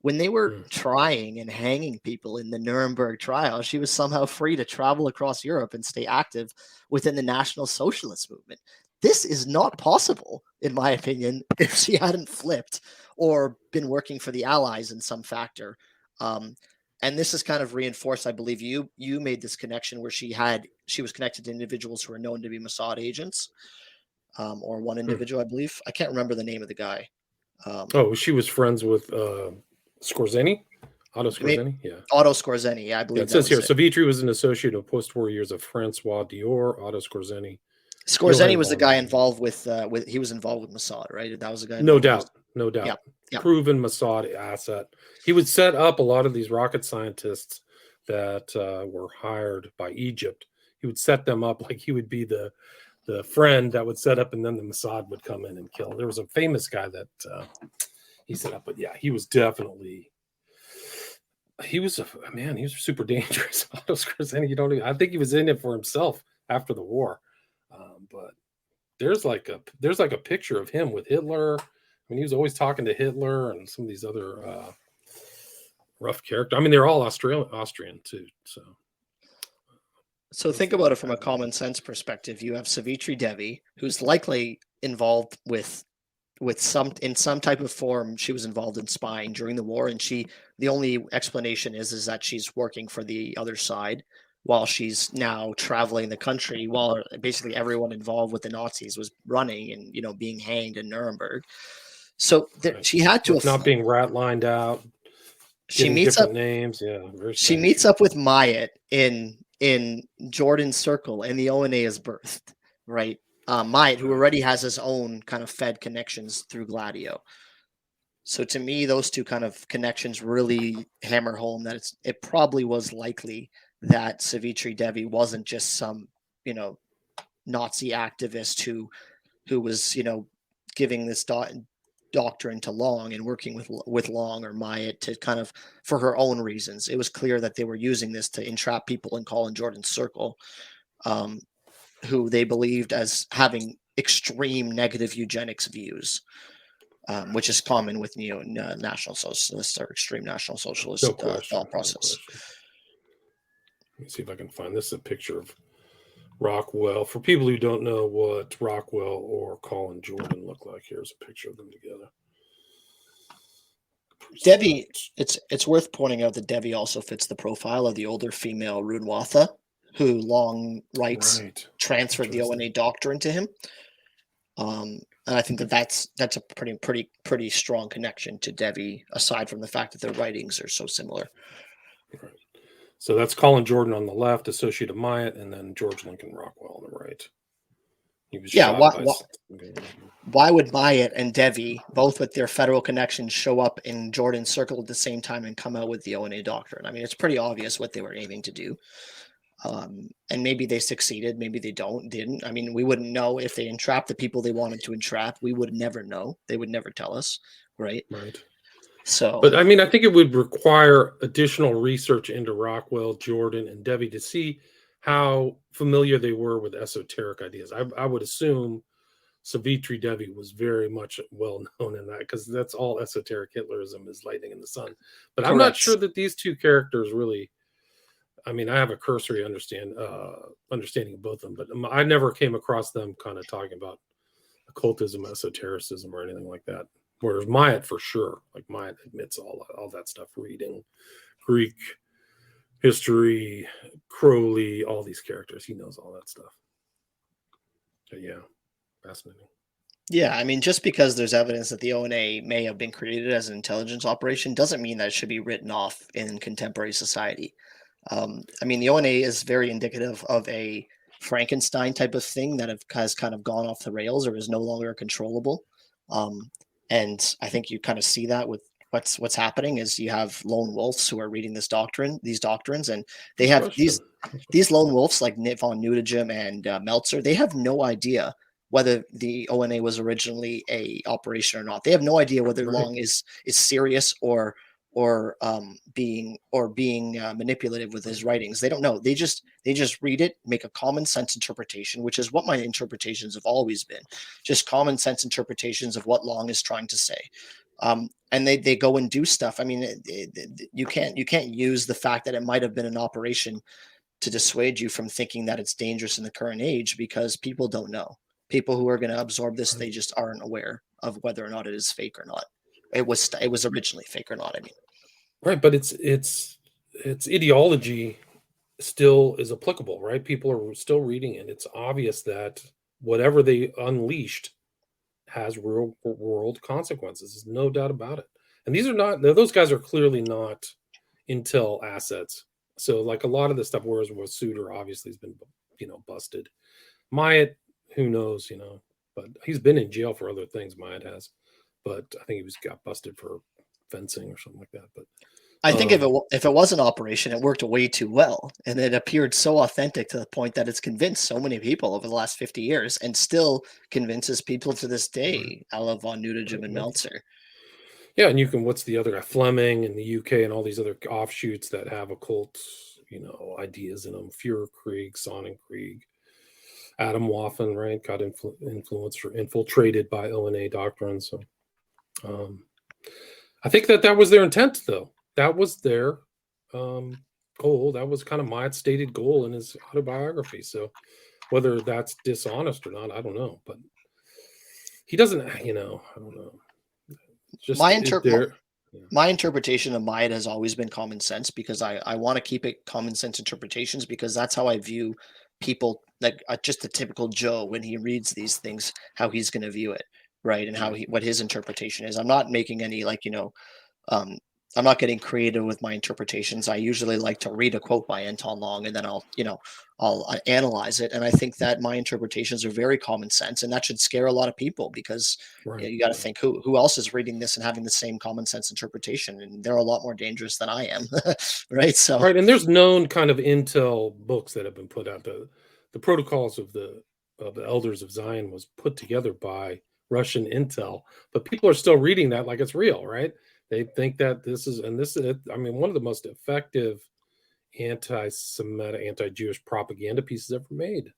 When they were trying and hanging people in the Nuremberg trial, she was somehow free to travel across Europe and stay active within the National Socialist movement. This is not possible, in my opinion, if she hadn't flipped or been working for the Allies in some factor. And this is kind of reinforced, I believe you made this connection where she was connected to individuals who are known to be Mossad agents, or one individual, I believe. I can't remember the name of the guy. She was friends with Skorzeny? Otto Skorzeny? Yeah. Otto Skorzeny, yeah, I believe. It says here, Savitri was an associate of post-war years of Francois Dior, Otto Skorzeny. Skorzeny was the guy involved with he was involved with Mossad, right? That was the guy. No doubt. Yeah. Proven Mossad asset. He would set up a lot of these rocket scientists that were hired by Egypt. He would set them up like he would be the friend that would set up, and then the Mossad would come in and kill. There was a famous guy that he set up, but yeah, he was definitely. He was super dangerous. Otto Skorzeny, I think he was in it for himself after the war. But there's like a picture of him with Hitler. I mean, he was always talking to Hitler and some of these other rough characters. I mean, they're all Austrian too. So think about it from a common sense perspective. You have Savitri Devi, who's likely involved with in some type of form. She was involved in spying during the war, and the only explanation is that she's working for the other side while she's now traveling the country, while basically everyone involved with the Nazis was running and being hanged in Nuremberg. So she had to not being rat-lined out. She meets up names. Yeah, she meets up with Myatt in Jordan's circle, and the O9A is birthed, right? Myatt, who already has his own kind of Fed connections through Gladio. So to me, those two kind of connections really hammer home that it probably was likely that Savitri Devi wasn't just some, Nazi activist who was, giving this doctrine to Long and working with Long or Myatt to kind of for her own reasons. It was clear that they were using this to entrap people in Colin Jordan's circle, who they believed as having extreme negative eugenics views, which is common with National Socialists or extreme National Socialist thought process. Let me see if I can find this. A picture of Rockwell. For people who don't know what Rockwell or Colin Jordan look like, here's a picture of them together. Devi, it's worth pointing out that Devi also fits the profile of the older female Runwatha, who Long writes transferred the O9A doctrine to him. And I think that's a pretty strong connection to Devi, aside from the fact that their writings are so similar. Right. So that's Colin Jordan on the left, associate of Myatt, and then George Lincoln Rockwell on the right. He was why would Myatt and Devi, both with their federal connections, show up in Jordan's circle at the same time and come out with the O9A doctrine? I mean, it's pretty obvious what they were aiming to do. And maybe they succeeded, maybe they didn't. I mean, we wouldn't know if they entrapped the people they wanted to entrap. We would never know. They would never tell us, right? Right. So, but I mean, I think it would require additional research into Rockwell, Jordan, and Devi to see how familiar they were with esoteric ideas. I would assume Savitri Devi was very much well known in that, because that's all esoteric Hitlerism is lightning in the sun. But correct. I'm not sure that these two characters really. I mean, I have a cursory understanding of both of them, but I never came across them kind of talking about occultism, esotericism, or anything like that. Whereas Myatt, for sure, like Myatt admits all that stuff, reading Greek history, Crowley, all these characters. He knows all that stuff. But yeah, fascinating. Yeah, I mean, just because there's evidence that the O9A may have been created as an intelligence operation doesn't mean that it should be written off in contemporary society. I mean, the O9A is very indicative of a Frankenstein type of thing that has kind of gone off the rails or is no longer controllable. And I think you kind of see that with what's happening is you have lone wolves who are reading these doctrines, and they have these lone wolves like von Nudegem and Meltzer. They have no idea whether the O9A was originally a operation or not. They have no idea whether Long is serious or being manipulative with his writings. They don't know. They just read it, make a common sense interpretation, which is what my interpretations have always been, just common sense interpretations of what Long is trying to say. And they go and do stuff. I mean, you can't use the fact that it might have been an operation to dissuade you from thinking that it's dangerous in the current age, because people don't know. People who are going to absorb this, they just aren't aware of whether or not it is fake or not. It was originally fake or not. I mean, right, but its ideology still is applicable, right? People are still reading it. It's obvious that whatever they unleashed has real world consequences. There's no doubt about it. And those guys are clearly not Intel assets. So like a lot of the stuff, whereas with Suter obviously has been, busted. Myatt, who knows, but he's been in jail for other things. Myatt has, but I think he got busted for fencing or something like that. But I think if it was an operation, it worked way too well, and it appeared so authentic to the point that it's convinced so many people over the last 50 years, and still convinces people to this day. I love von Nudegem and Meltzer. Yeah, and you can. What's the other guy? Fleming in the UK, and all these other offshoots that have occult, ideas in them. Krieg, Sonnenkrieg, Adam Waffen, right? Got influenced or infiltrated by O9A doctrine. So, I think that was their intent, though. That was their goal. That was kind of my stated goal in his autobiography. So whether that's dishonest or not, I don't know. But he doesn't, I don't know. Just my interpretation of Myatt has always been common sense, because I want to keep it common sense interpretations, because that's how I view people, like just a typical Joe when he reads these things, how he's going to view it, right? And what his interpretation is. I'm not making any I'm not getting creative with my interpretations. I usually like to read a quote by Anton Long, and then I'll analyze it. And I think that my interpretations are very common sense, and that should scare a lot of people, because you got to think who else is reading this and having the same common sense interpretation, and they're a lot more dangerous than I am, right? So and there's known kind of intel books that have been put out. The Protocols of the Elders of Zion was put together by Russian intel, but people are still reading that like it's real, right? They think that this is one of the most effective anti-Semitic, anti-Jewish propaganda pieces ever made.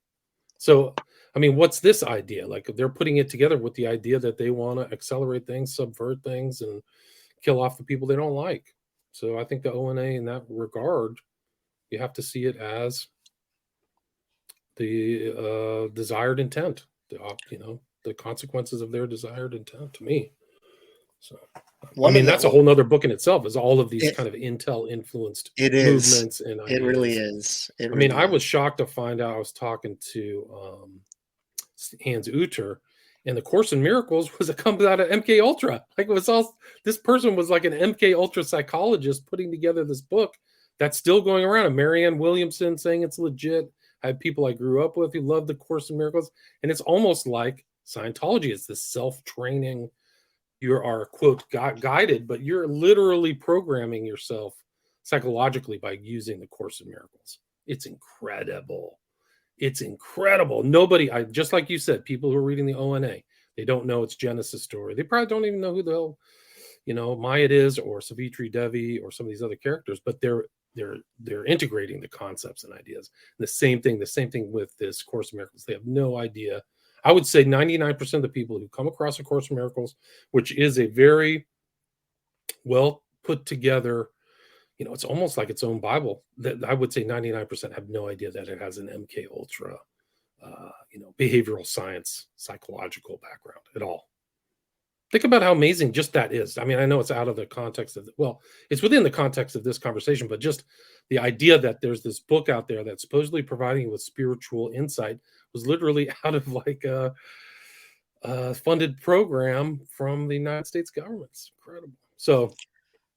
So, what's this idea? Like, they're putting it together with the idea that they want to accelerate things, subvert things, and kill off the people they don't like. So I think the O9A, in that regard, you have to see it as the desired intent, the consequences of their desired intent, to me. So, that's a whole nother book in itself, is all of these kind of intel influenced movements and ideas. It really is. I was shocked to find out. I was talking to Hans Uter, and the Course in Miracles comes out of MK Ultra. Like, it was all, this person was like an MK Ultra psychologist putting together this book that's still going around. And Marianne Williamson saying it's legit. I had people I grew up with who loved the Course in Miracles, and it's almost like Scientology. It's this self-training. You are, quote, guided, but you're literally programming yourself psychologically by using the Course in Miracles. It's incredible. It's incredible. Just like you said, people who are reading the O9A, they don't know its Genesis story. They probably don't even know who the hell, Myatt is, or Savitri Devi, or some of these other characters, but they're integrating the concepts and ideas. And the same thing with this Course in Miracles. They have no idea. I would say 99% of the people who come across A Course in Miracles, which is a very well put together, it's almost like its own Bible. That I would say 99% have no idea that it has an MK Ultra, behavioral science, psychological background at all. Think about how amazing just that is. I mean, I know it's out of the context of, it's within the context of this conversation, but just the idea that there's this book out there that's supposedly providing you with spiritual insight was literally out of like a funded program from the United States government. It's incredible. So,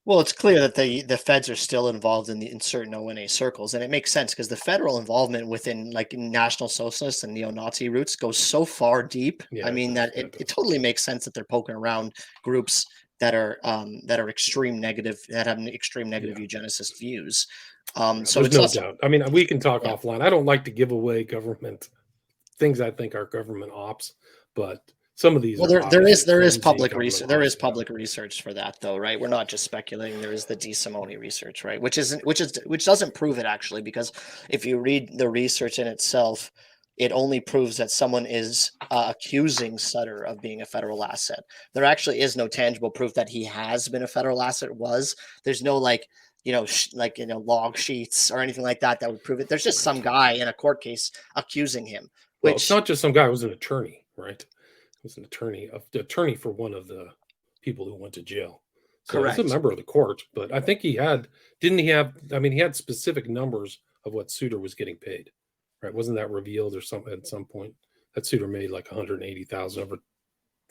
Well, it's clear that the feds are still involved in certain O9A circles, and it makes sense because the federal involvement within like National Socialist and neo-Nazi roots goes so far deep. yeah, I mean that it totally makes sense that they're poking around groups that are extreme negative, that have extreme negative eugenicist views. So there's it's no also, doubt. I mean, we can talk offline. I don't like to give away government things I think are government ops, but some of these there is public research. There is public research for that, though, right? We're not just speculating. There is the DeSimone research, right? Which doesn't prove it, actually, because if you read the research in itself, it only proves that someone is accusing Sutter of being a federal asset. There actually is no tangible proof that he has been a federal asset. There's no log sheets or anything like that would prove it. There's just some guy in a court case accusing him. Well, it's not just some guy. It was an attorney, right? It was an attorney for one of the people who went to jail. So correct. He's a member of the court, but I think he had specific numbers of what Suter was getting paid, right? Wasn't that revealed or something at some point? That Suter made like 180,000 over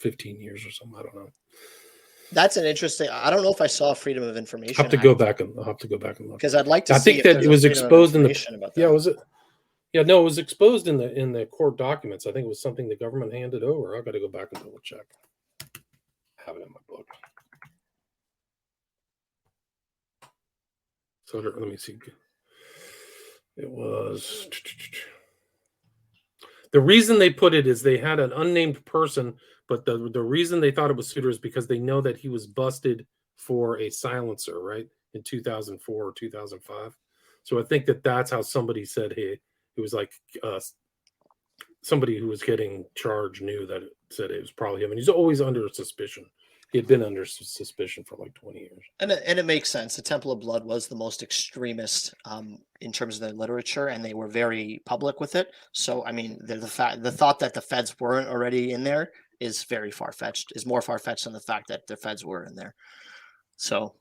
15 years or something. I don't know. That's an interesting. I don't know if I saw Freedom of Information. I'll have to go back and look because I'd like to. I think that it was exposed in the. Yeah, was it? Yeah, no, it was exposed in the court documents. I think it was something the government handed over. I've got to go back and double check. I have it in my book. So let me see. It was the reason they put it is they had an unnamed person, but the reason they thought it was Suter is because they know that he was busted for a silencer, right, in 2004 or 2005. So I think that's how somebody said, hey. It was like somebody who was getting charged knew that it said it was probably him. And he's always under suspicion. He had been under suspicion for like 20 years. And it makes sense. The Temple of Blood was the most extremist in terms of the literature, and they were very public with it. So, I mean, the thought that the feds weren't already in there is very far-fetched, is more far-fetched than the fact that the feds were in there. So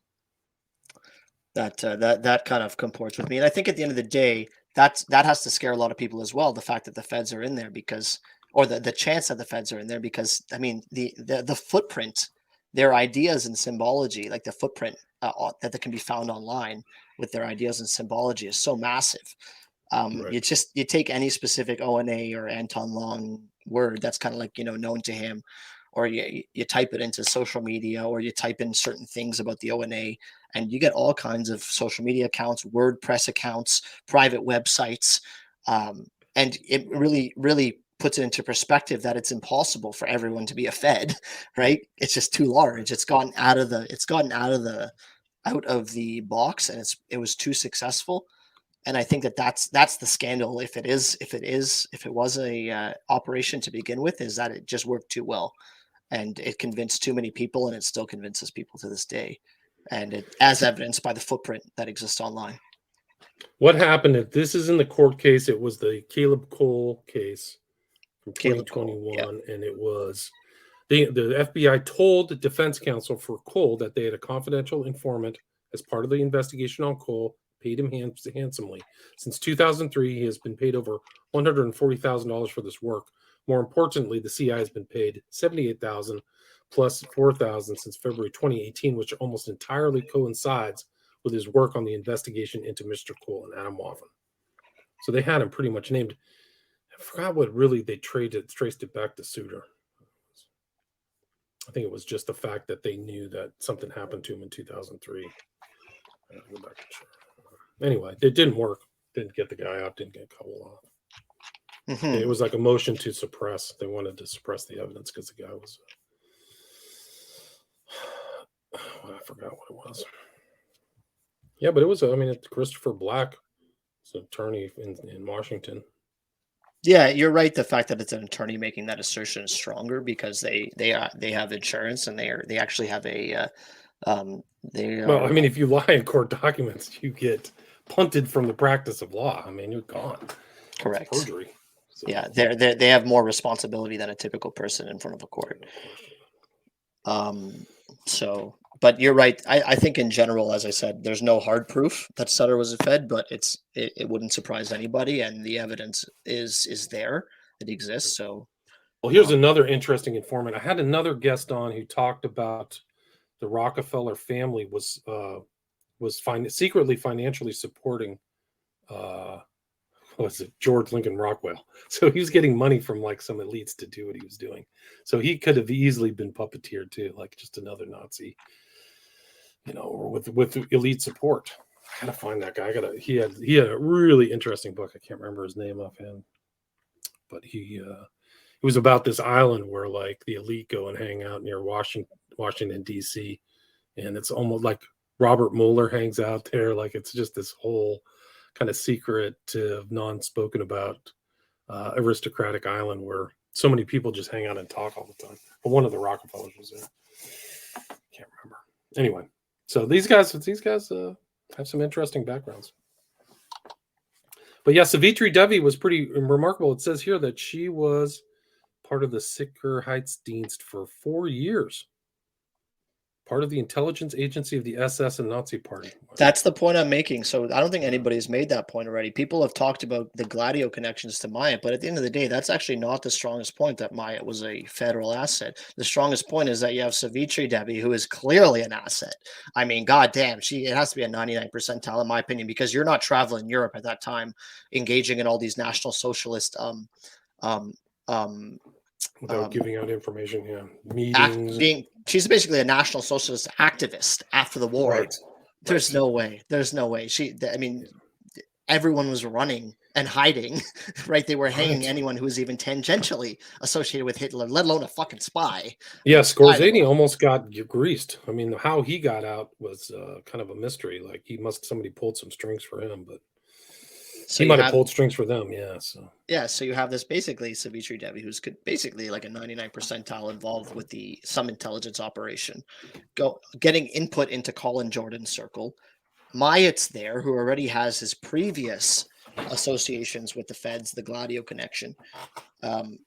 that kind of comports with me. And I think at the end of the day, that has to scare a lot of people as well. The fact that the feds are in there or the chance that the feds are in there, because I mean, the footprint, their ideas and symbology, like the footprint that can be found online with their ideas and symbology is so massive. Right. You take any specific O9A or Anton Long word that's kind of like, known to him, or you type it into social media, or you type in certain things about the O9A, and you get all kinds of social media accounts, WordPress accounts, private websites. And it really, really puts it into perspective that it's impossible for everyone to be a Fed, right? It's just too large. It's gotten out of the box, and it was too successful. And I think that's the scandal. If it was a operation to begin with, is that it just worked too well, and it convinced too many people, and it still convinces people to this day, and as evidenced by the footprint that exists online. What happened? This is in the court case. It was the Caleb Cole case from 2021, and it was the FBI told the defense counsel for Cole that they had a confidential informant as part of the investigation on Cole, paid him handsomely. Since 2003, he has been paid over $140,000 for this work. More importantly, the CI has been paid $78,000 plus $4,000 since February 2018, which almost entirely coincides with his work on the investigation into Mr. Cole and Adam Waffen. So they had him pretty much named. I forgot what really they traced it back to Suter. I think it was just the fact that they knew that something happened to him in 2003. I gotta go back and check. Anyway, it didn't work. Didn't get the guy out. Didn't get Cole off. Mm-hmm. It was like a motion to suppress. They wanted to suppress the evidence because the guy was. I forgot what it was. Yeah, but it was. I mean, it's Christopher Black, it's an attorney in Washington. Yeah, you're right. The fact that it's an attorney making that assertion is stronger because they have insurance, and they actually have a They Well, I are mean, if you lie in court documents, you get punted from the practice of law. I mean, you're gone. correct. It's perjury. So, Yeah, they have more responsibility than a typical person in front of a court. So, but you're right. I think in general, as I said, there's no hard proof that Sutter was a Fed, but it wouldn't surprise anybody, and the evidence is there. It exists. So, well, here's another interesting informant. I had another guest on who talked about the Rockefeller family was secretly financially supporting what was it, George Lincoln Rockwell. So he was getting money from like some elites to do what he was doing. So he could have easily been puppeteered too, like just another Nazi, or with elite support. I gotta find that guy. He had a really interesting book. I can't remember his name offhand, but it was about this island where like the elite go and hang out near Washington D.C. and it's almost like Robert Mueller hangs out there. Like it's just this whole kind of secret, non-spoken about aristocratic island where so many people just hang out and talk all the time. But one of the Rockefellers was there. Can't remember. Anyway, so these guys have some interesting backgrounds. But yeah, Savitri Devi was pretty remarkable. It says here that she was part of the Sicherheitsdienst for 4 years. Part of the intelligence agency of the SS and Nazi Party. that's the point I'm making. So I don't think anybody's made that point already. People have talked about the Gladio connections to Myatt, but at the end of the day, that's actually not the strongest point that Myatt was a federal asset. The strongest point is that you have Savitri Devi, who is clearly an asset. I mean, goddamn, it has to be a 99 percentile in my opinion, because you're not traveling Europe at that time, engaging in all these National Socialist without giving out information, meetings. She's basically a National Socialist activist after the war. Right. There's no way. Everyone was running and hiding, right? They were hanging anyone who was even tangentially associated with Hitler, let alone a fucking spy. Yeah, Skorzeny almost got greased. I mean, how he got out was kind of a mystery. Like somebody pulled some strings for him, but he might have pulled strings for them. Yeah. So you have this basically Savitri Devi, who's basically like a 99 percentile involved with some intelligence operation, getting input into Colin Jordan's circle. Myatt's there, who already has his previous associations with the Feds, the Gladio connection. And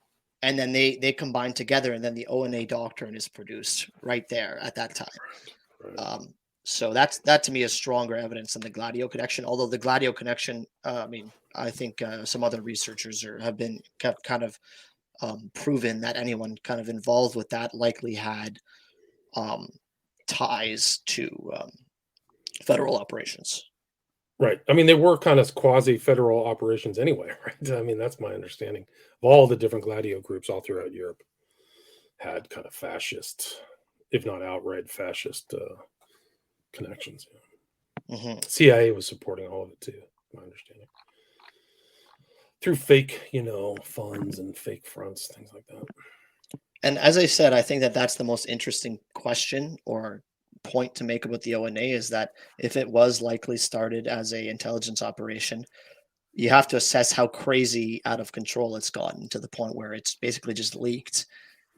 then they combine together, and then the O9A doctrine is produced right there at that time. Right. So that to me is stronger evidence than the Gladio connection. Although the Gladio connection, I think some other researchers have kind of proven that anyone kind of involved with that likely had ties to federal operations. Right. I mean, they were kind of quasi-federal operations anyway, right? I mean, that's my understanding. Of all the different Gladio groups all throughout Europe had kind of fascist, if not outright fascist connections. Mm-hmm. CIA was supporting all of it too, my understanding. Through fake, funds and fake fronts, things like that. And as I said, I think that's the most interesting question or point to make about the O9A is that if it was likely started as a intelligence operation, you have to assess how crazy out of control it's gotten to the point where it's basically just leaked.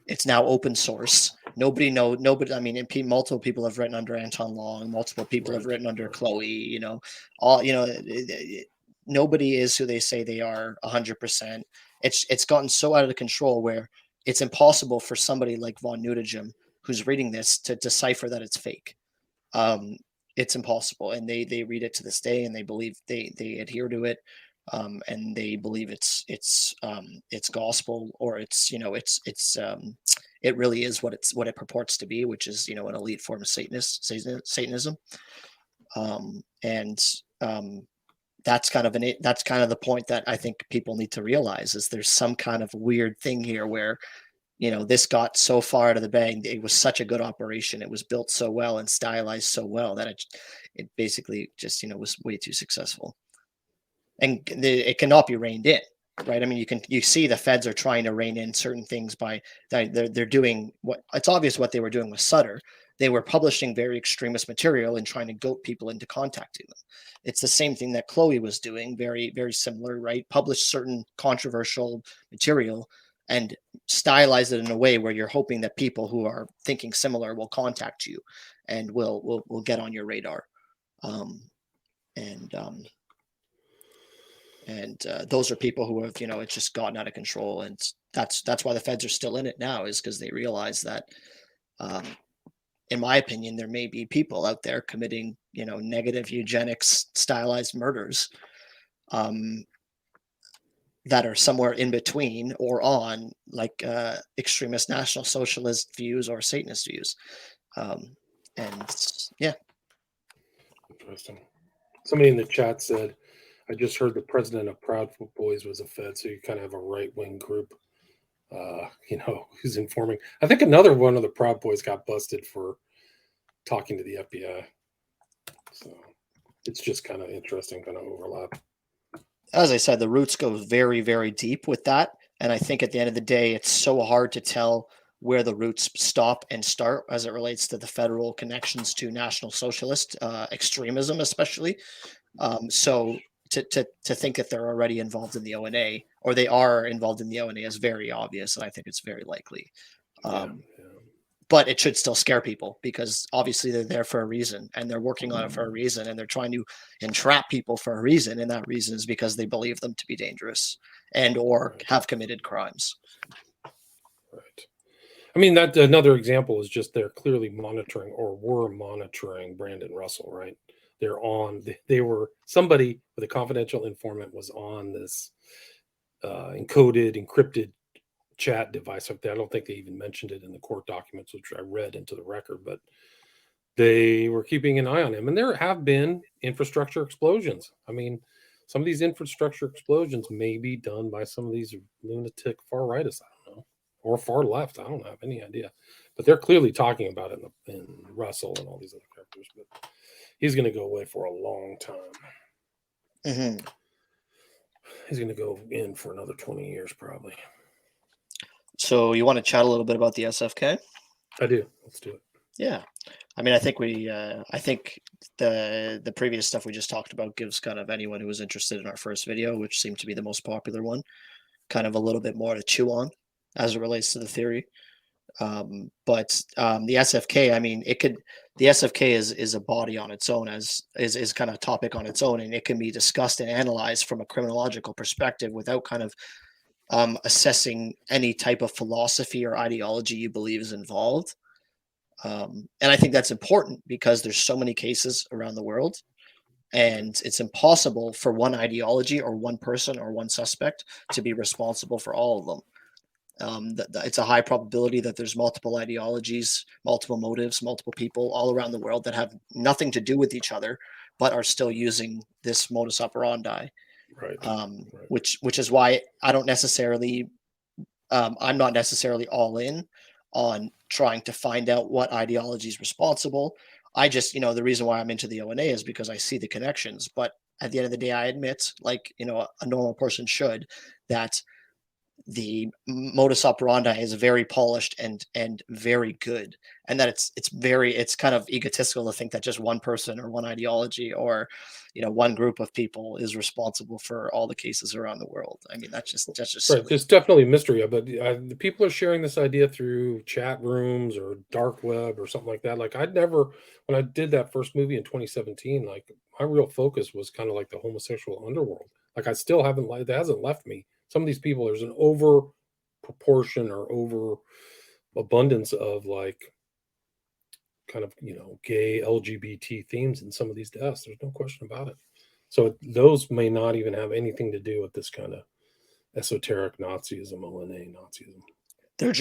It's now open source. Nobody. I mean, multiple people have written under Anton Long. Multiple people have written under Chloe. Nobody is who they say they are 100%. It's gotten so out of control where it's impossible for somebody like von Nudegem, who's reading this, to decipher that it's fake. It's impossible, and they read it to this day, and they believe they adhere to it. And they believe it's gospel, or it really is what it purports to be, which is an elite form of Satanism. That's kind of the point that I think people need to realize is there's some kind of weird thing here where this got so far out of the bag. It was such a good operation. It was built so well and stylized so well that it basically just was way too successful. And it cannot be reined in, right? I mean, you see the Feds are trying to rein in certain things by they're doing what it's obvious what they were doing with Sutter. They were publishing very extremist material and trying to goat people into contacting them. It's the same thing that Chloe was doing, very, very similar, right? Publish certain controversial material and stylize it in a way where you're hoping that people who are thinking similar will contact you and will get on your radar. And those are people who have, it's just gotten out of control. And that's why the feds are still in it now, is because they realize that, in my opinion, there may be people out there committing, negative eugenics stylized murders, that are somewhere in between or on like extremist National Socialist views or Satanist views. And yeah. Interesting. Somebody in the chat said, I just heard the president of Proud Boys was a Fed, so you kind of have a right-wing group, who's informing. I think another one of the Proud Boys got busted for talking to the FBI. So it's just kind of interesting, kind of overlap. As I said, the roots go very, very deep with that. And I think at the end of the day, it's so hard to tell where the roots stop and start as it relates to the federal connections to National Socialist extremism, especially. So to think that they're already involved in the O9A, or they are involved in the O9A, is very obvious, and I think it's very likely. But it should still scare people, because obviously they're there for a reason, and they're working on it for a reason, and they're trying to entrap people for a reason, and that reason is because they believe them to be dangerous and or have committed crimes. Right. I mean, that another example is just they're clearly monitoring, or were monitoring, Brandon Russell, right? They were, somebody with a confidential informant was on this encoded, encrypted chat device. I don't think they even mentioned it in the court documents, which I read into the record, but they were keeping an eye on him. And there have been infrastructure explosions. I mean, some of these infrastructure explosions may be done by some of these lunatic far rightists, I don't know, or far left. I don't have any idea. But they're clearly talking about it in Russell and all these other characters. But he's going to go away for a long time. Mm-hmm. He's going to go in for another 20 years, probably. So you want to chat a little bit about the SFK? I do. Let's do it. Yeah. I mean, I think the previous stuff we just talked about gives kind of anyone who was interested in our first video, which seemed to be the most popular one, kind of a little bit more to chew on as it relates to the theory. But the SFK, I mean, the SFK is a body on its own, is kind of a topic on its own, and it can be discussed and analyzed from a criminological perspective without kind of assessing any type of philosophy or ideology you believe is involved. And I think that's important, because there's so many cases around the world, and it's impossible for one ideology or one person or one suspect to be responsible for all of them. It's a high probability that there's multiple ideologies, multiple motives, multiple people all around the world that have nothing to do with each other, but are still using this modus operandi. Right. Which is why I don't necessarily, I'm not necessarily all in on trying to find out what ideology is responsible. I just, the reason why I'm into the O9A is because I see the connections. But at the end of the day, I admit, like, a normal person should, that the modus operandi is very polished and very good, and that it's kind of egotistical to think that just one person or one ideology or one group of people is responsible for all the cases around the world. I mean, that's just right. Silly. There's definitely mystery, but the people are sharing this idea through chat rooms or dark web or something like that. Like, when I did that first movie in 2017, like, my real focus was kind of like the homosexual underworld. Like, I still it hasn't left me. Some of these people, there's an over proportion or over abundance of, like, kind of, gay LGBT themes in some of these deaths. There's no question about it. So those may not even have anything to do with this kind of esoteric Nazism, O9A Nazism. They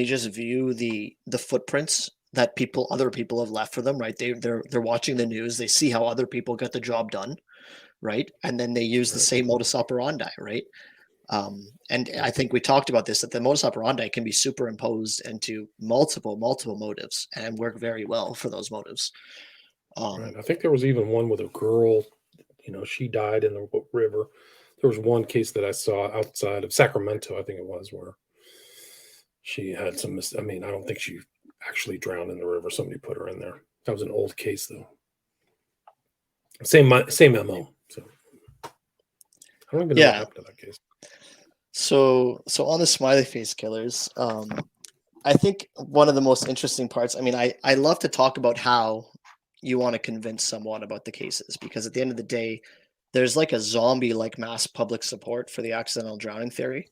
just view the footprints that other people have left for them, right? They're watching the news, they see how other people get the job done, right? And then they use the same modus operandi, right? And I think we talked about this, that the modus operandi can be superimposed into multiple motives and work very well for those motives. Right. I think there was even one with a girl, she died in the river. There was one case that I saw outside of Sacramento, I think it was, where she had some, I don't think she actually drowned in the river. Somebody put her in there. That was an old case, though. Same MO. So I don't even know what happened to that case. So on the Smiley Face Killers, I think one of the most interesting parts. I mean, I love to talk about how you want to convince someone about the cases, because at the end of the day, there's like a zombie like mass public support for the accidental drowning theory,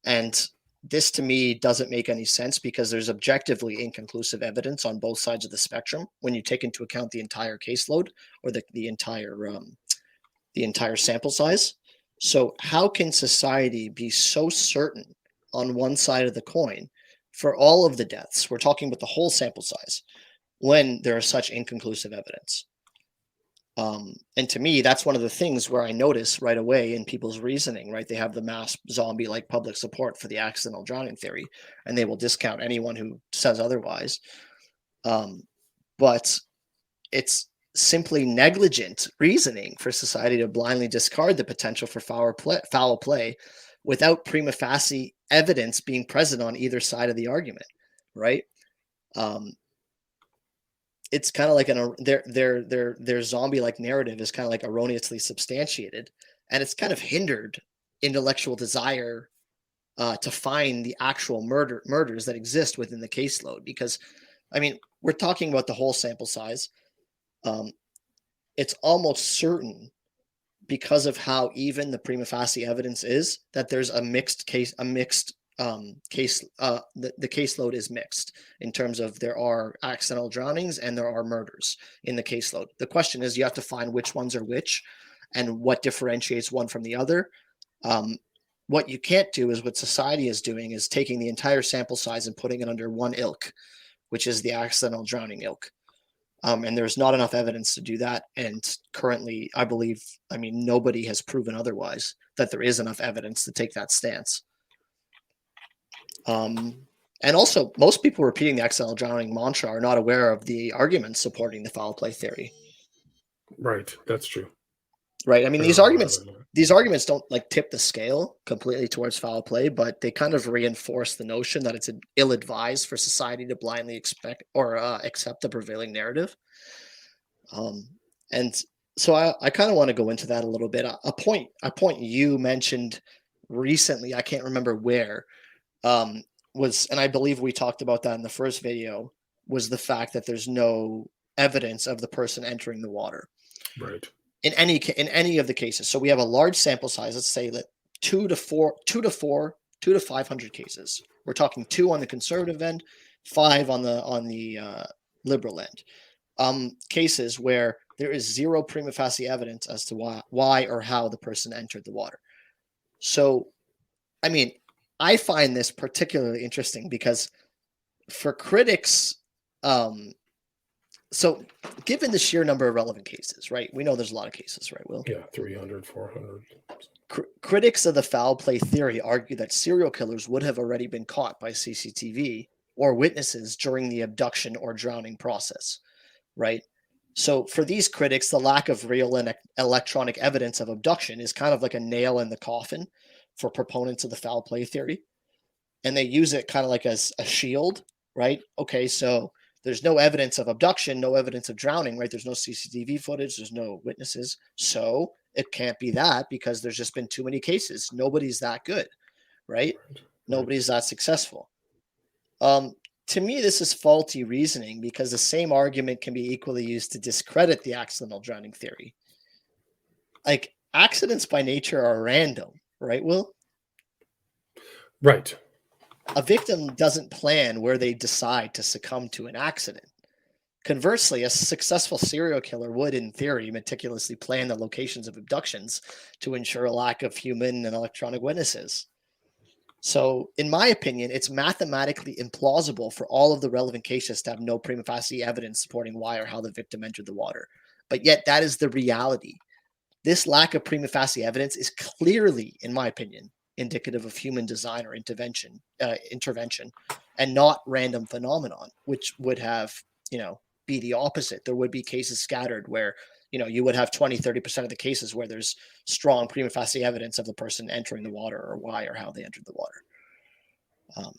and this to me doesn't make any sense because there's objectively inconclusive evidence on both sides of the spectrum when you take into account the entire caseload, or the entire sample size. So how can society be so certain on one side of the coin for all of the deaths? We're talking about the whole sample size when there is such inconclusive evidence. And to me, that's one of the things where I notice right away in people's reasoning, right? They have the mass zombie like public support for the accidental drowning theory, and they will discount anyone who says otherwise. But it's simply negligent reasoning for society to blindly discard the potential for foul play without prima facie evidence being present on either side of the argument, right? It's kind of like their zombie like narrative is kind of like erroneously substantiated, and it's kind of hindered intellectual desire to find the actual murders that exist within the caseload. Because, I mean, we're talking about the whole sample size. It's almost certain, because of how even the prima facie evidence is, that there's a mixed case. The caseload is mixed in terms of there are accidental drownings and there are murders in the caseload. The question is, you have to find which ones are which and what differentiates one from the other. What you can't do is what society is doing, is taking the entire sample size and putting it under one ilk, which is the accidental drowning ilk. And there's not enough evidence to do that. And currently, I believe, I mean, nobody has proven otherwise, that there is enough evidence to take that stance. And also, most people repeating the accidental drowning mantra are not aware of the arguments supporting the foul play theory. Right, that's true. Right. I mean, these arguments don't like tip the scale completely towards foul play, but they kind of reinforce the notion that it's ill-advised for society to blindly accept the prevailing narrative. And so I kind of want to go into that a little bit. A point you mentioned recently, I can't remember where, was, and I believe we talked about that in the first video, was the fact that there's no evidence of the person entering the water. Right. In any of the cases. So we have a large sample size. Let's say that 2 to 500 cases. We're talking 2 on the conservative end, 5 on the liberal end. Cases where there is zero prima facie evidence as to why or how the person entered the water. So, I mean, I find this particularly interesting because for critics, so given the sheer number of relevant cases, right? We know there's a lot of cases, right, Will? Yeah, 300, 400. Critics of the foul play theory argue that serial killers would have already been caught by CCTV or witnesses during the abduction or drowning process, right? So for these critics, the lack of real and electronic evidence of abduction is kind of like a nail in the coffin for proponents of the foul play theory. And they use it kind of like as a shield, right? Okay, so there's no evidence of abduction, no evidence of drowning, right? There's no CCTV footage, there's no witnesses. So it can't be that because there's just been too many cases. Nobody's that good, right? Nobody's that successful. To me, this is faulty reasoning because the same argument can be equally used to discredit the accidental drowning theory. Like, accidents by nature are random, right, Will? Right. A victim doesn't plan where they decide to succumb to an accident. Conversely, a successful serial killer would, in theory, meticulously plan the locations of abductions to ensure a lack of human and electronic witnesses. So, in my opinion, it's mathematically implausible for all of the relevant cases to have no prima facie evidence supporting why or how the victim entered the water. But yet, that is the reality. This lack of prima facie evidence is clearly, in my opinion, indicative of human design or intervention, and not random phenomenon, which would have, be the opposite. There would be cases scattered where, you would have 20-30% of the cases where there's strong prima facie evidence of the person entering the water or why or how they entered the water.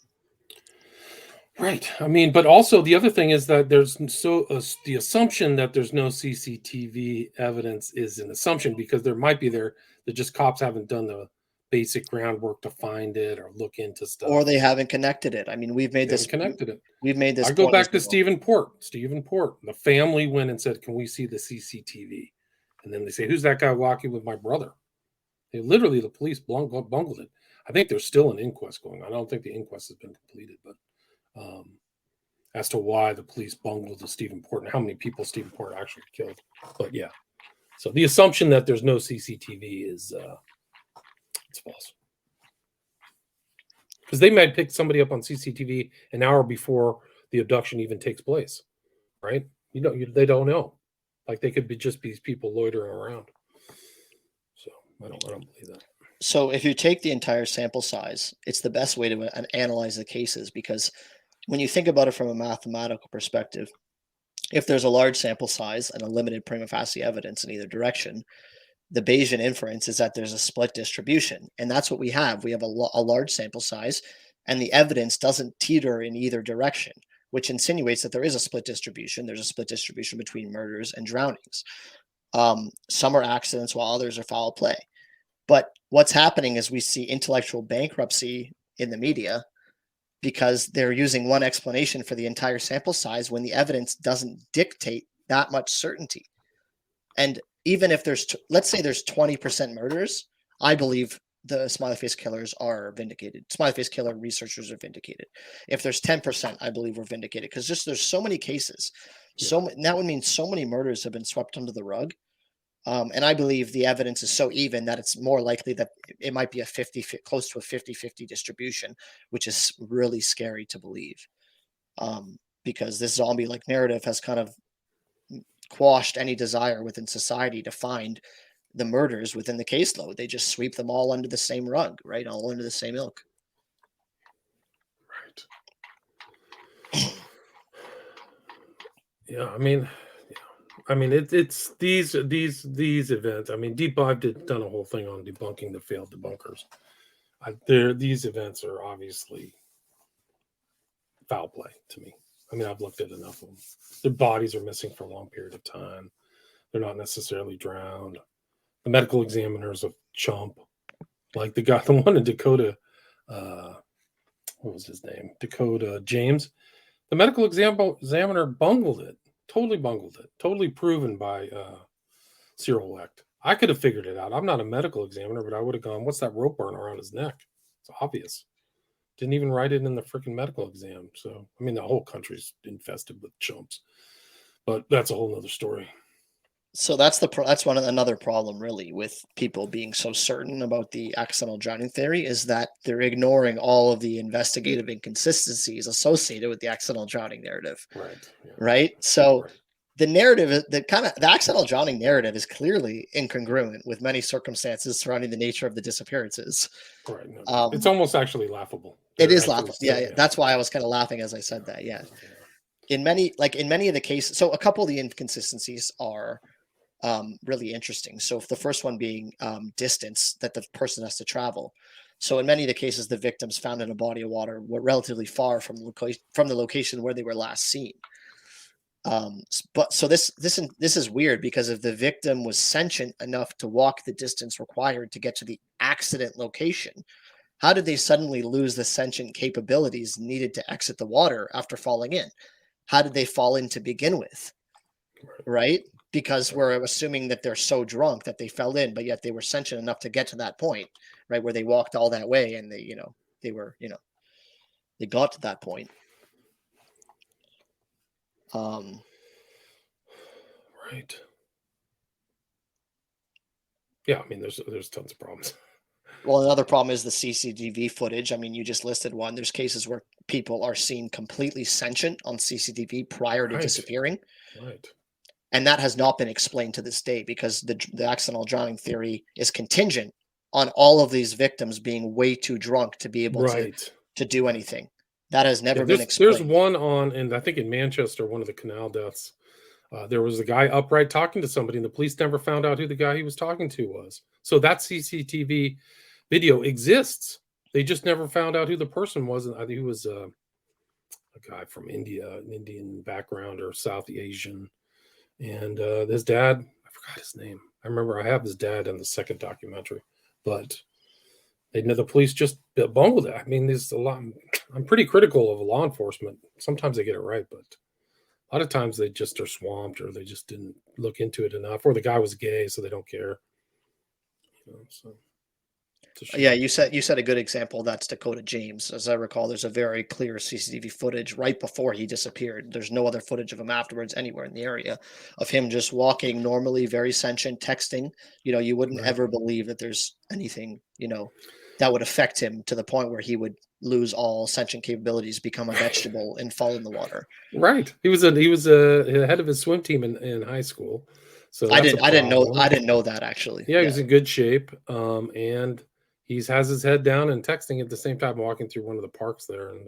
Right. I mean, but also the other thing is that there's the assumption that there's no CCTV evidence is an assumption because there might be that just cops haven't done basic groundwork to find it or look into stuff. Or they haven't connected it. I mean, we've made this connected it. We've made this. I go back to Stephen Port. The family went and said, "Can we see the CCTV?" And then they say, "Who's that guy walking with my brother?" Literally, the police bungled it. I think there's still an inquest going on. I don't think the inquest has been completed, but as to why the police bungled the Stephen Port and how many people Stephen Port actually killed. But yeah, so the assumption that there's no CCTV is it's false. Because they might pick somebody up on CCTV an hour before the abduction even takes place, right? They don't know. Like they could just be people loitering around. So I don't believe that. So if you take the entire sample size, it's the best way to analyze the cases, because when you think about it from a mathematical perspective, if there's a large sample size and a limited prima facie evidence in either direction, the Bayesian inference is that there's a split distribution. And that's what we have. We have a large sample size, and the evidence doesn't teeter in either direction, which insinuates that there is a split distribution. There's a split distribution between murders and drownings. Some are accidents while others are foul play. But what's happening is we see intellectual bankruptcy in the media because they're using one explanation for the entire sample size when the evidence doesn't dictate that much certainty. And even if let's say there's 20% murders, I believe the Smiley Face Killers are vindicated. Smiley Face Killer researchers are vindicated. If there's 10%, I believe we're vindicated, because there's so many cases. Yeah. That would mean so many murders have been swept under the rug. And I believe the evidence is so even that it's more likely that it might be close to a 50-50 distribution, which is really scary to believe, because this zombie-like narrative has kind of quashed any desire within society to find the murders within the caseload. They just sweep them all under the same rug, right? All under the same ilk. Right. Yeah, I mean, it's these events. I mean, I've done a whole thing on debunking the failed debunkers. These events are obviously foul play to me. I mean, I've looked at enough of them. Their bodies are missing for a long period of time. They're not necessarily drowned. The medical examiner's a chump. Like the one in Dakota, what was his name? Dakota James. The medical examiner bungled it. Totally bungled it. Totally proven by Cyril Wecht. I could have figured it out. I'm not a medical examiner, but I would have gone, what's that rope burn around his neck? It's obvious. Didn't even write it in the freaking medical exam. So, I mean, the whole country's infested with chumps. But that's a whole nother story. So that's another problem, really, with people being so certain about the accidental drowning theory, is that they're ignoring all of the investigative inconsistencies associated with the accidental drowning narrative. Right. Yeah. Right. So right. The narrative, the accidental drowning narrative, is clearly incongruent with many circumstances surrounding the nature of the disappearances. Right. No, it's almost actually laughable. It is laughable. Yeah. That's why I was kind of laughing as I said that. Yeah. In many of the cases, so a couple of the inconsistencies are really interesting. So if the first one being distance that the person has to travel. So in many of the cases, the victims found in a body of water were relatively far from the location where they were last seen. But so this is weird, because if the victim was sentient enough to walk the distance required to get to the accident location, how did they suddenly lose the sentient capabilities needed to exit the water after falling in? How did they fall in to begin with? Right? Because we're assuming that they're so drunk that they fell in, but yet they were sentient enough to get to that point, right, where they walked all that way and they got to that point. Right. Yeah, I mean, there's tons of problems. Well, another problem is the CCTV footage. I mean, you just listed one. There's cases where people are seen completely sentient on CCTV prior to disappearing. Right. And that has not been explained to this day, because the accidental drowning theory is contingent on all of these victims being way too drunk to be able to do anything. That has never been explained. There's one and I think in Manchester, one of the canal deaths, there was a guy upright talking to somebody, and the police never found out who the guy he was talking to was. So that CCTV video exists. They just never found out who the person was. I think he was a guy from India, an Indian background or South Asian. And his dad, I forgot his name. I remember I have his dad in the second documentary, but They know the police just bungled it. I mean, there's a lot. I'm pretty critical of law enforcement. Sometimes they get it right, but a lot of times they just are swamped, or they just didn't look into it enough, or the guy was gay, so they don't care. So Yeah, you said a good example. That's Dakota James. As I recall, there's a very clear CCTV footage right before he disappeared. There's no other footage of him afterwards anywhere in the area of him just walking normally, very sentient, texting. You wouldn't Right. ever believe that there's anything, that would affect him to the point where he would lose all sentient capabilities, become a vegetable, and fall in the water. Right. He was a head of his swim team in high school. So I that's a didn't know problem. that actually. Yeah, he was in good shape. And he has his head down and texting at the same time, walking through one of the parks there in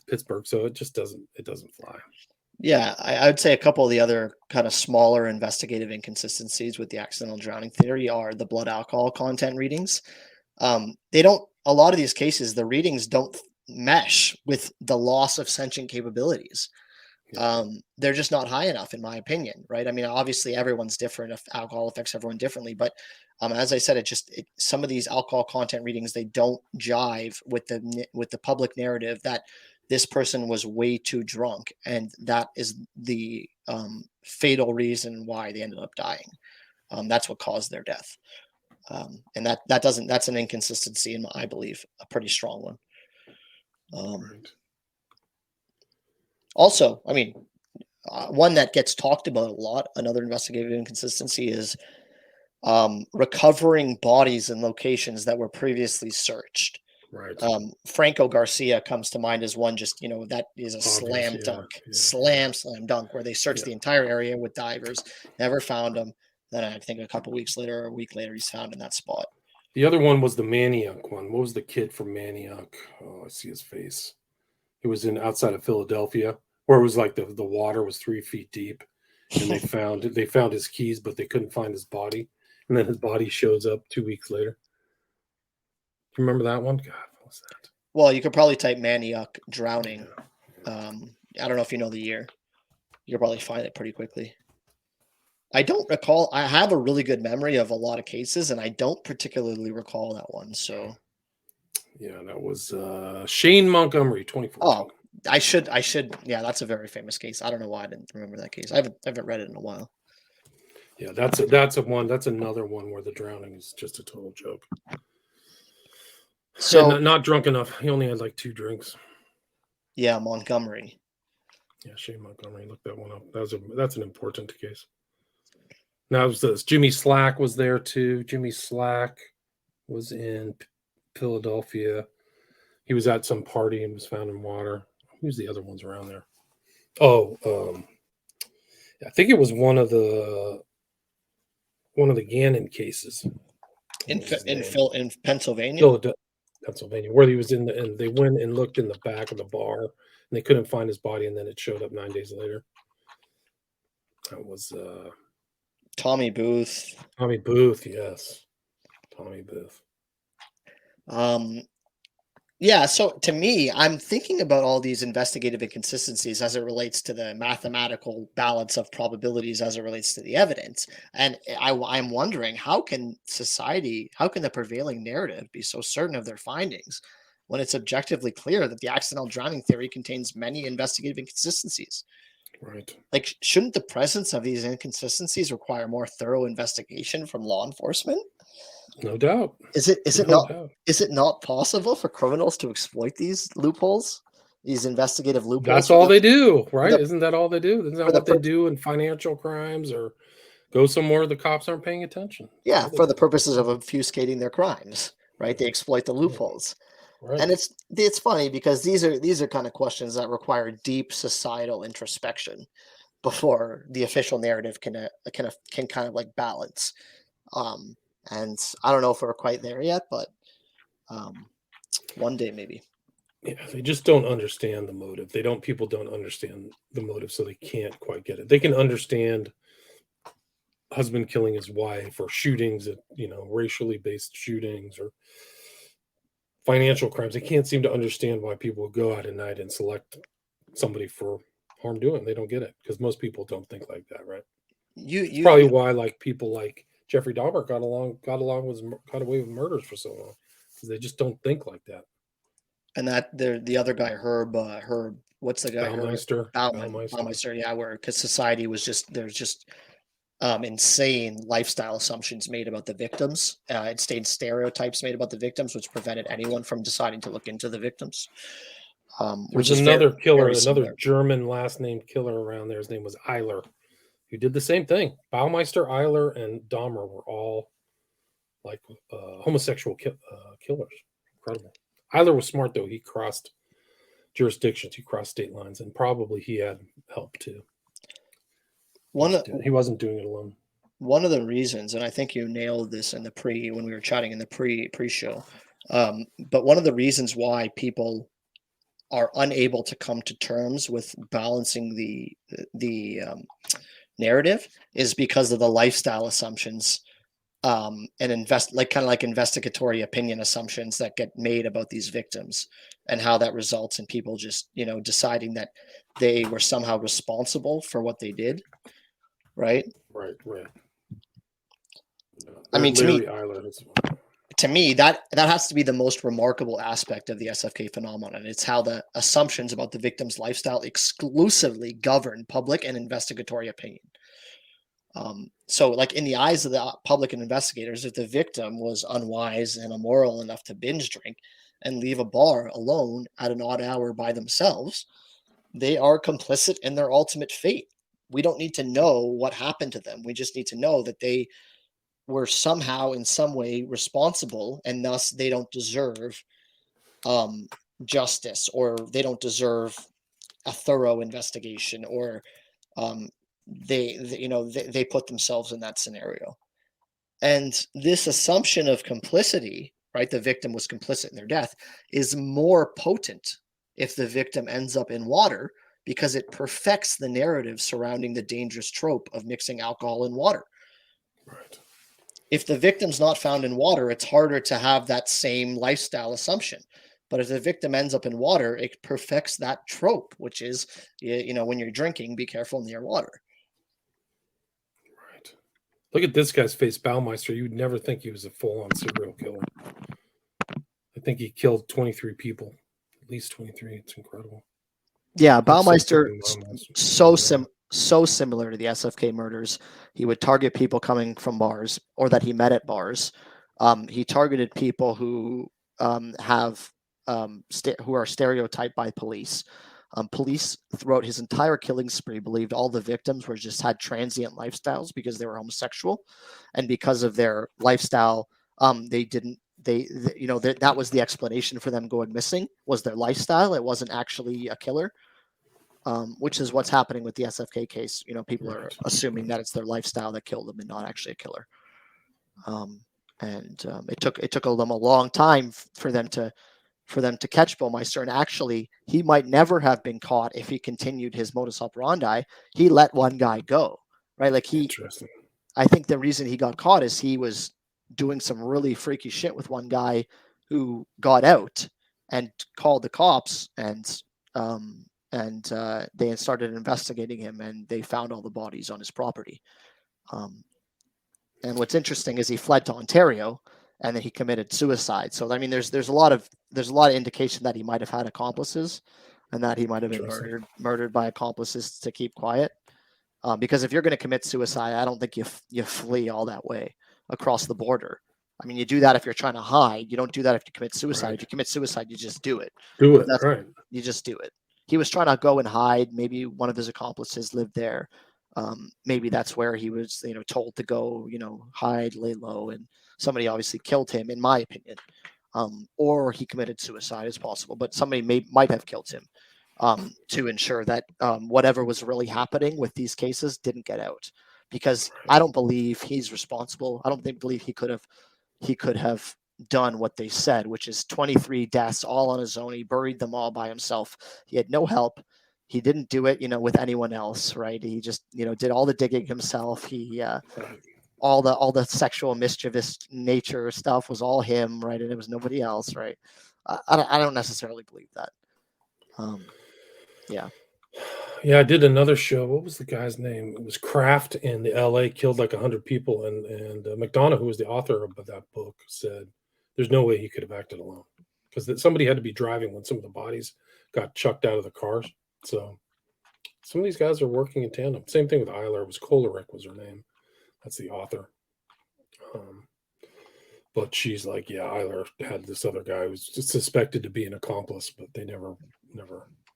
Pittsburgh. So it just doesn't fly. Yeah, I would say a couple of the other kind of smaller investigative inconsistencies with the accidental drowning theory are the blood alcohol content readings. They don't, a lot of these cases, the readings don't mesh with the loss of sentient capabilities. They're just not high enough, in my opinion, right? I mean, obviously everyone's different. If alcohol affects everyone differently, but as I said, some of these alcohol content readings, they don't jive with the public narrative that this person was way too drunk, and that is the fatal reason why they ended up dying. That's what caused their death, and that's an inconsistency, in I believe, a pretty strong one. Right. Also, I mean, one that gets talked about a lot, another investigative inconsistency, is recovering bodies in locations that were previously searched. Right. Franco Garcia comes to mind as one, just, that is a slam Obvious, dunk, yeah. slam dunk, where they searched the entire area with divers, never found him. Then I think a couple weeks later, or a week later, he's found in that spot. The other one was the Manioc one. What was the kid from Manioc? Oh, I see his face. It was outside of Philadelphia, where it was like the water was 3 feet deep, and they found his keys, but they couldn't find his body. And then his body shows up 2 weeks later. Do you remember that one? God, what was that? Well, you could probably type Manioc drowning. I don't know if you know the year. You'll probably find it pretty quickly. I don't recall. I have a really good memory of a lot of cases, and I don't particularly recall that one. So, yeah, that was Shane Montgomery, 2014. oh, I should. Yeah, that's a very famous case. I don't know why I didn't remember that case. I haven't read it in a while. Yeah, that's another one where the drowning is just a total joke. So not drunk enough. He only had like 2 drinks. Yeah, Montgomery. Yeah, Shane Montgomery. Look that one up. That's an important case. Now Jimmy Slack was there too. Jimmy Slack was in Philadelphia. He was at some party and was found in water. Who's the other ones around there? Oh, I think it was one of the Gannon cases In Pennsylvania. Philadelphia, Pennsylvania, where he was and they went and looked in the back of the bar and they couldn't find his body, and then it showed up 9 days later. That was Tommy Booth. Tommy Booth, yes. Tommy Booth. Yeah, so to me, I'm thinking about all these investigative inconsistencies as it relates to the mathematical balance of probabilities as it relates to the evidence. And I'm wondering, how can the prevailing narrative be so certain of their findings when it's objectively clear that the accidental drowning theory contains many investigative inconsistencies? Right. Like, shouldn't the presence of these inconsistencies require more thorough investigation from law enforcement? No doubt. Is it not possible for criminals to exploit these loopholes, these investigative loopholes? That's all they do, right? Isn't that all they do? Isn't that what they do in financial crimes, or go somewhere the cops aren't paying attention? Yeah, for the purposes of obfuscating their crimes, right? They exploit the loopholes. Right. And it's funny because these are kind of questions that require deep societal introspection before the official narrative can kind of like balance. And I don't know if we're quite there yet, but one day maybe. Yeah, they just don't understand the motive. People don't understand the motive, so they can't quite get it. They can understand husband killing his wife, or shootings at, racially based shootings, or financial crimes. They can't seem to understand why people would go out at night and select somebody for harm doing. They don't get it, because most people don't think like that, right? It's probably why, like, people like Jeffrey Dahmer got away with murders for so long. because they just don't think like that. And that the other guy, Herb, what's the guy? Baumeister. Yeah, where because society was there's just insane lifestyle assumptions made about the victims. Insane stereotypes made about the victims, which prevented anyone from deciding to look into the victims. Which is another killer, another German last name killer around there. His name was Eiler, who did the same thing. Baumeister, Eiler, and Dahmer were all like homosexual killers. Incredible. Eiler was smart, though. He crossed jurisdictions. He crossed state lines, and probably he had help, too. He wasn't doing it alone. One of the reasons, and I think you nailed this in when we were chatting in the pre-show, but one of the reasons why people are unable to come to terms with balancing the narrative is because of the lifestyle assumptions and investigatory opinion assumptions that get made about these victims, and how that results in people just deciding that they were somehow responsible for what they did. Right. I mean, to me, that has to be the most remarkable aspect of the SFK phenomenon. It's how the assumptions about the victim's lifestyle exclusively govern public and investigatory opinion. So, like in the eyes of the public and investigators, if the victim was unwise and immoral enough to binge drink and leave a bar alone at an odd hour by themselves, they are complicit in their ultimate fate. We don't need to know what happened to them. We just need to know that they were somehow in some way responsible, and thus they don't deserve justice, or they don't deserve a thorough investigation, or they put themselves in that scenario. And this assumption of complicity, right, the victim was complicit in their death, is more potent if the victim ends up in water, because it perfects the narrative surrounding the dangerous trope of mixing alcohol and water. Right. If the victim's not found in water, it's harder to have that same lifestyle assumption. But if the victim ends up in water, it perfects that trope, which is, when you're drinking, be careful near water. Right. Look at this guy's face, Baumeister. You would never think he was a full-on serial killer. I think he killed 23 people, at least 23. It's incredible. Yeah, Baumeister, so similar to the SFK murders. He would target people coming from bars or that he met at bars. He targeted people who who are stereotyped by police. Police throughout his entire killing spree believed all the victims had transient lifestyles because they were homosexual, and because of their lifestyle, that was the explanation for them going missing, was their lifestyle. It wasn't actually a killer. Which is what's happening with the SFK case. People are assuming that it's their lifestyle that killed them and not actually a killer. It took them a long time for them to catch Baumeister. And actually, he might never have been caught if he continued his modus operandi. He let one guy go, right? Interesting. I think the reason he got caught is he was doing some really freaky shit with one guy who got out and called the cops, and they started investigating him, and they found all the bodies on his property. And what's interesting is he fled to Ontario, and then he committed suicide. So I mean, there's a lot of indication that he might have had accomplices, and that he might have been murdered by accomplices to keep quiet. Because if you're going to commit suicide, I don't think you flee all that way across the border. I mean, you do that if you're trying to hide. You don't do that if you commit suicide. Right. If you commit suicide, you just do it. Right. You just do it. He was trying to go and hide. Maybe one of his accomplices lived there. Maybe that's where he was, told to go, hide, lay low, and somebody obviously killed him, in my opinion. Or he committed suicide, as possible, but somebody might have killed him to ensure that whatever was really happening with these cases didn't get out. Because I don't believe he's responsible. I don't believe he could have done what they said, which is 23 deaths all on his own. He buried them all by himself. He had no help. He didn't do it, with anyone else, right? He just, did all the digging himself. He, all the sexual mischievous nature stuff was all him, right? And it was nobody else, right? I don't necessarily believe that. Yeah. Yeah, I did another show. What was the guy's name? It was Kraft in the LA, killed like 100 people. And McDonough, who was the author of that book, said There's no way he could have acted alone because somebody had to be driving when some of the bodies got chucked out of the cars. So some of these guys are working in tandem. Same thing with Eiler. It was Kolarek was her name. That's the author. But she's like, yeah, Eiler had this other guy who was suspected to be an accomplice, but they never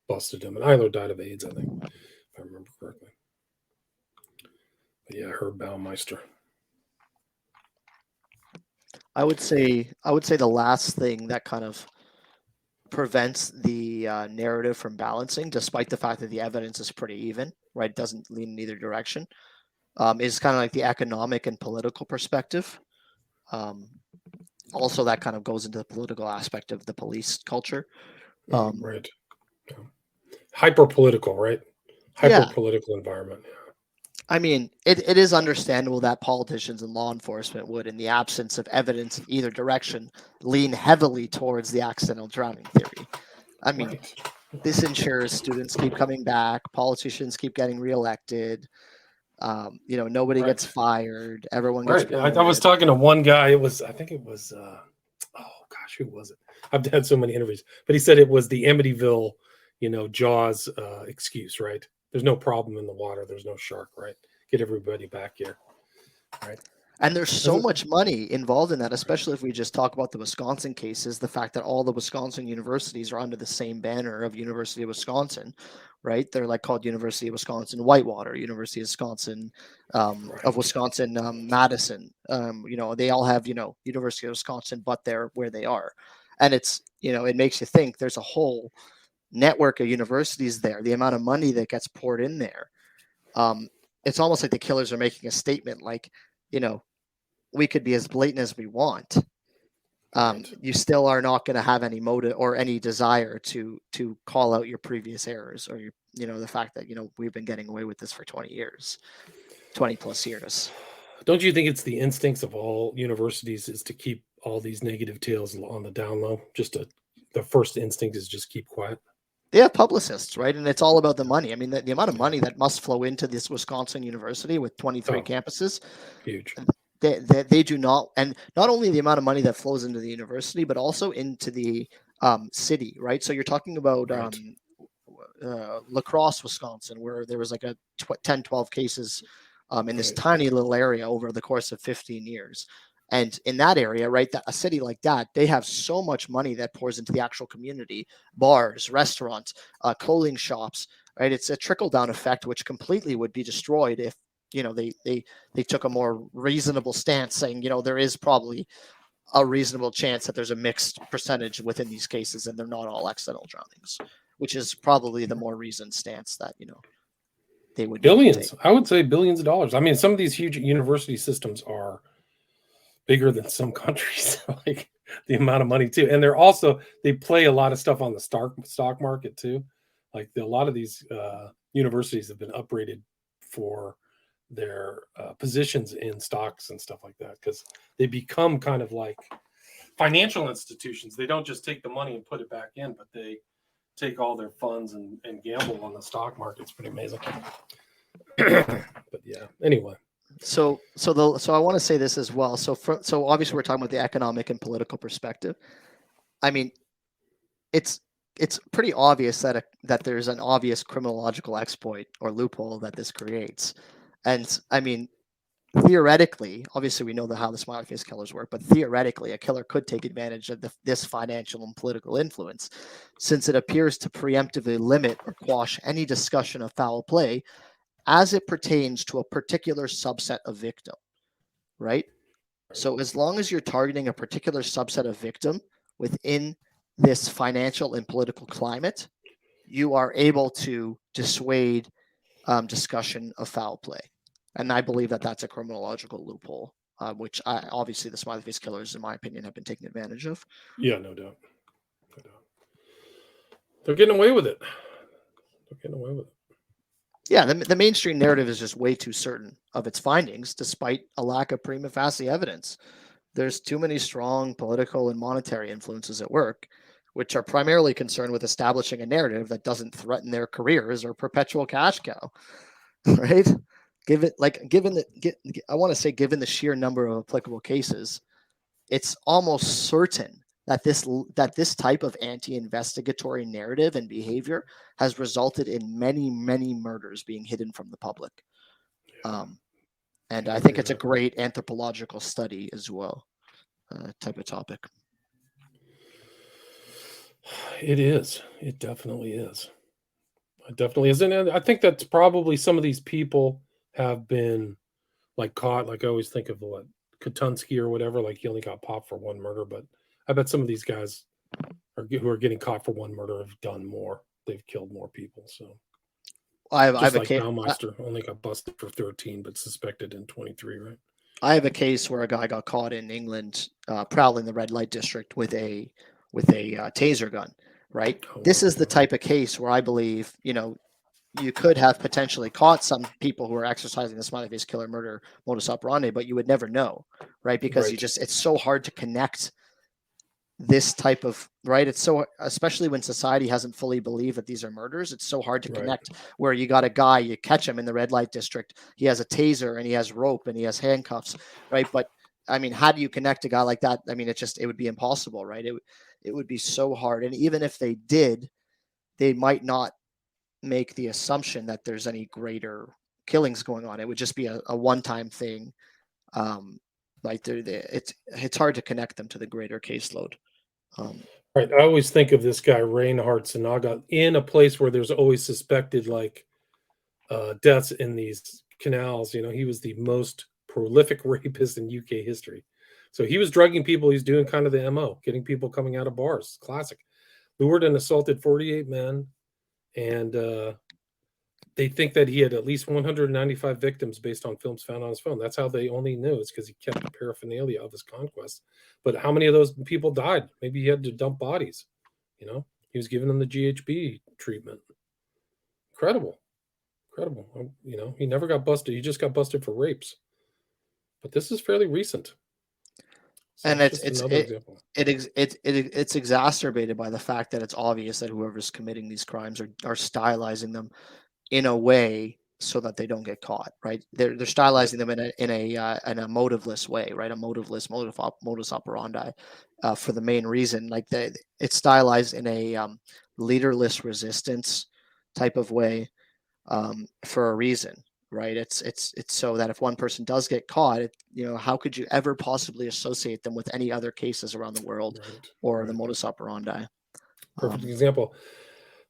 busted him. And Eiler died of AIDS, I think, if I remember correctly. But yeah, Herb Baumeister. I would say the last thing that kind of prevents the narrative from balancing, despite the fact that the evidence is pretty even, right? It doesn't lean in either direction, is kind of like the economic and political perspective. Also, that kind of goes into the political aspect of the police culture. Right. Yeah. Hyper political, right? Hyper political environment. Yeah. I mean, it is understandable that politicians and law enforcement would, in the absence of evidence in either direction, lean heavily towards the accidental drowning theory. I mean, this ensures students keep coming back, politicians keep getting reelected, nobody gets fired, everyone gets promoted. I was talking to one guy, who was who was it? I've had so many interviews, but he said it was the Amityville, Jaws excuse, right? There's no problem in the water. There's no shark, right? Get everybody back here, right? And there's so much money involved in that, especially if we just talk about the Wisconsin cases, the fact that all the Wisconsin universities are under the same banner of University of Wisconsin, right? They're like called University of Wisconsin Whitewater, University of Wisconsin, Madison. They all have, University of Wisconsin, but they're where they are. And it's, it makes you think there's a whole network of universities there, the amount of money that gets poured in there. It's almost like the killers are making a statement like, we could be as blatant as we want. You still are not going to have any motive or any desire to call out your previous errors or the fact that, we've been getting away with this for 20 plus years. Don't you think it's the instincts of all universities is to keep all these negative tales on the down low? The first instinct is just keep quiet. They have publicists, right? And it's all about the money. I mean, the amount of money that must flow into this Wisconsin university with 23 campuses. Huge. They do not, and not only the amount of money that flows into the university, but also into the city, right? So you're talking about La Crosse, Wisconsin, where there was like 10, 12 cases in this tiny little area over the course of 15 years. And in that area, right, a city like that, they have so much money that pours into the actual community, bars, restaurants, clothing shops, right? It's a trickle-down effect, which completely would be destroyed if, they took a more reasonable stance saying, there is probably a reasonable chance that there's a mixed percentage within these cases and they're not all accidental drownings, which is probably the more reasoned stance that, they would billions. I would say billions of dollars. I mean, some of these huge university systems are bigger than some countries, like the amount of money too. And they play a lot of stuff on the stock market too. Like a lot of these universities have been upgraded for their positions in stocks and stuff like that, because they become kind of like financial institutions. They don't just take the money and put it back in, but they take all their funds and gamble on the stock market. It's pretty amazing. But yeah, anyway. So I want to say this as well. So obviously we're talking about the economic and political perspective. I mean, it's pretty obvious that there's an obvious criminological exploit or loophole that this creates. And I mean, theoretically, obviously we know how the Smiley Face Killers work, but theoretically a killer could take advantage of this financial and political influence, since it appears to preemptively limit or quash any discussion of foul play as it pertains to a particular subset of victim, right? So as long as you're targeting a particular subset of victim within this financial and political climate, you are able to dissuade discussion of foul play. And I believe that that's a criminological loophole, which obviously the Smiley Face Killers, in my opinion, have been taking advantage of. Yeah, no doubt. They're getting away with it. Yeah, the mainstream narrative is just way too certain of its findings, despite a lack of prima facie evidence. There's too many strong political and monetary influences at work, which are primarily concerned with establishing a narrative that doesn't threaten their careers or perpetual cash cow, right? Given the sheer number of applicable cases, it's almost certain that this type of anti-investigatory narrative and behavior has resulted in many, many murders being hidden from the public. And I think it's a great anthropological study as well, type of topic. It is. It definitely is. It definitely is. And I think that's probably some of these people have been like caught. Like I always think of what Katunsky or whatever. Like he only got popped for one murder, but I bet some of these guys who are getting caught for one murder have done more. They've killed more people. So I have like a case. Baumeister only got busted for 13, but suspected in 23, right? I have a case where a guy got caught in England prowling the red light district with a taser gun. Right. Oh, this is the type of case where I believe, you could have potentially caught some people who are exercising the Smiley Face Killer murder modus operandi, but you would never know, right? Because it's so hard to connect this type of, right? It's so, especially when society hasn't fully believed that these are murders, it's so hard to connect where you got a guy, you catch him in the red light district, he has a taser and he has rope and he has handcuffs, right? But I mean, how do you connect a guy like that? I mean, it would be impossible, right? It would be so hard. And even if they did, they might not make the assumption that there's any greater killings going on. It would just be a one-time thing. It's hard to connect them to the greater caseload. Right. I always think of this guy, Reinhard Sanaga, in a place where there's always suspected deaths in these canals. He was the most prolific rapist in UK history. So he was drugging people. He's doing kind of the MO, getting people coming out of bars. Classic. Lured and assaulted 48 men. And they think that he had at least 195 victims based on films found on his phone. That's how they only knew. It's because he kept the paraphernalia of his conquest. But how many of those people died? Maybe he had to dump bodies. He was giving them the GHB treatment. Incredible. He never got busted. He just got busted for rapes. But this is fairly recent. So and it's exacerbated by the fact that it's obvious that whoever's committing these crimes are stylizing them in a way so that they don't get caught, right? They're stylizing them in a motiveless way, right? A motiveless modus operandi, for the main reason, like it's stylized in a leaderless resistance type of way, for a reason. Right. It's so that if one person does get caught, how could you ever possibly associate them with any other cases around the world or the modus operandi? Perfect example.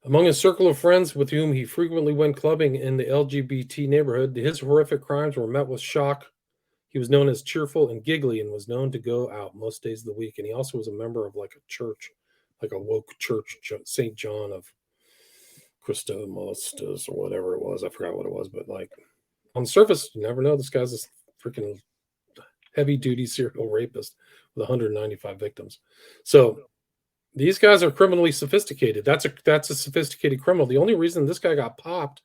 Among his circle of friends with whom he frequently went clubbing in the LGBT neighborhood, his horrific crimes were met with shock. He was known as cheerful and giggly and was known to go out most days of the week. And he also was a member of a church, like a woke church, St. John of Christa Molestus or whatever it was. I forgot what it was, but on the surface, you never know. This guy's a freaking heavy-duty serial rapist with 195 victims. So these guys are criminally sophisticated. That's a sophisticated criminal. The only reason this guy got popped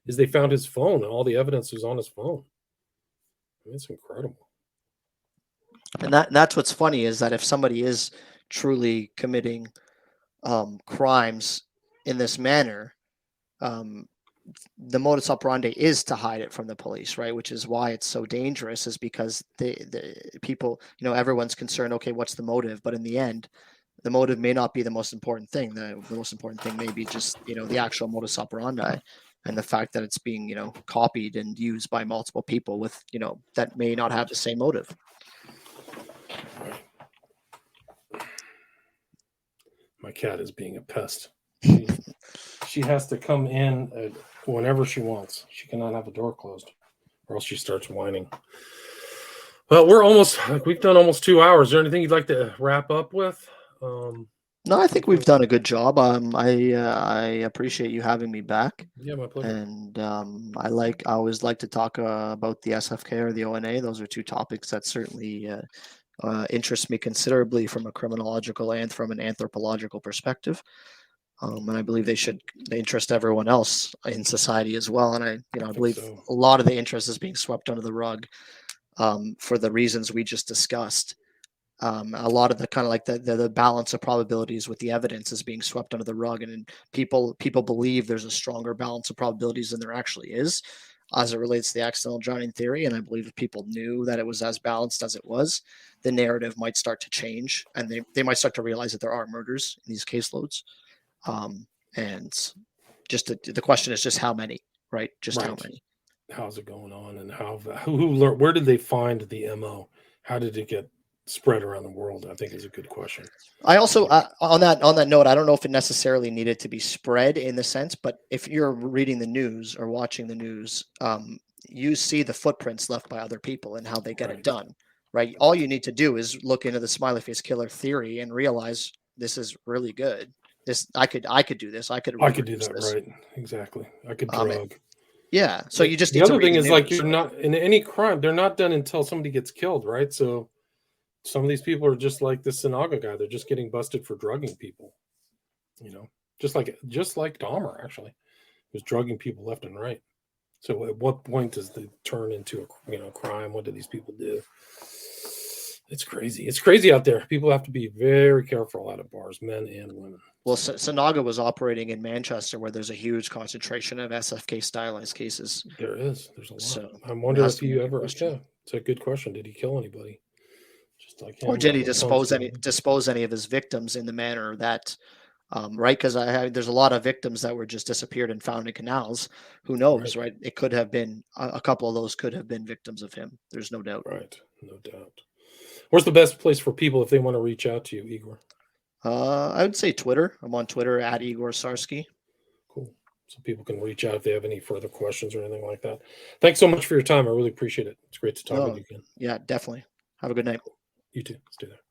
is they found his phone and all the evidence was on his phone. I mean, it's incredible. And that's what's funny is that if somebody is truly committing crimes in this manner, the modus operandi is to hide it from the police, right? Which is why it's so dangerous, is because the people, everyone's concerned, okay, what's the motive? But in the end, the motive may not be the most important thing. The most important thing may be just, the actual modus operandi and the fact that it's being, copied and used by multiple people with, that may not have the same motive. My cat is being a pest. She has to come in whenever she wants. She cannot have the door closed or else she starts whining. Well, we've done almost 2 hours. Is there anything you'd like to wrap up with? No, I think we've done a good job. I appreciate you having me back. Yeah, my pleasure. And I always like to talk about the SFK or the O9A. Those are two topics that certainly interest me considerably from a criminological and from an anthropological perspective. And I believe they interest everyone else in society as well. And I believe a lot of the interest is being swept under the rug for the reasons we just discussed. A lot of the kind of the balance of probabilities with the evidence is being swept under the rug, and people believe there's a stronger balance of probabilities than there actually is. as it relates to the accidental drowning theory. And I believe if people knew that it was as balanced as it was, the narrative might start to change, and they might start to realize that there are murders in these caseloads. And just the question is just how many, right? Just how many. How's it going on, and where did they find the MO? How did it get spread around the world? I think is a good question. I also on that note, I don't know if it necessarily needed to be spread in the sense, but if you're reading the news or watching the news, you see the footprints left by other people and how they get it done, right? All you need to do is look into the Smiley Face Killer theory and realize this is really good. This I could do this. I could do that, this. right? Exactly. I could drug. Yeah. So you just the other thing is like you're not in any crime. They're not done until somebody gets killed, right? So some of these people are just like the Sinaga guy. They're just getting busted for drugging people. You know, just like Dahmer actually, he was drugging people left and right. So at what point does it turn into a crime? What do these people do? It's crazy. It's crazy out there. People have to be very careful out of bars, men and women. Well, Sinaga was operating in Manchester, where there's a huge concentration of SFK stylized cases. There's a lot. So I wonder if he ever. Yeah, it's a good question. Did he kill anybody? Just like him, or did he dispose any of his victims in the manner that, right? Because there's a lot of victims that were just disappeared and found in canals. Who knows, right? It could have been a couple of those could have been victims of him. There's no doubt. Right, no doubt. Where's the best place for people if they want to reach out to you, Igor? I would say Twitter. I'm on Twitter at Igor Sarsky. Cool. So people can reach out if they have any further questions or anything like that. Thanks so much for your time. I really appreciate it. It's great to talk with you again. Yeah, definitely. Have a good night. You too. Stay there.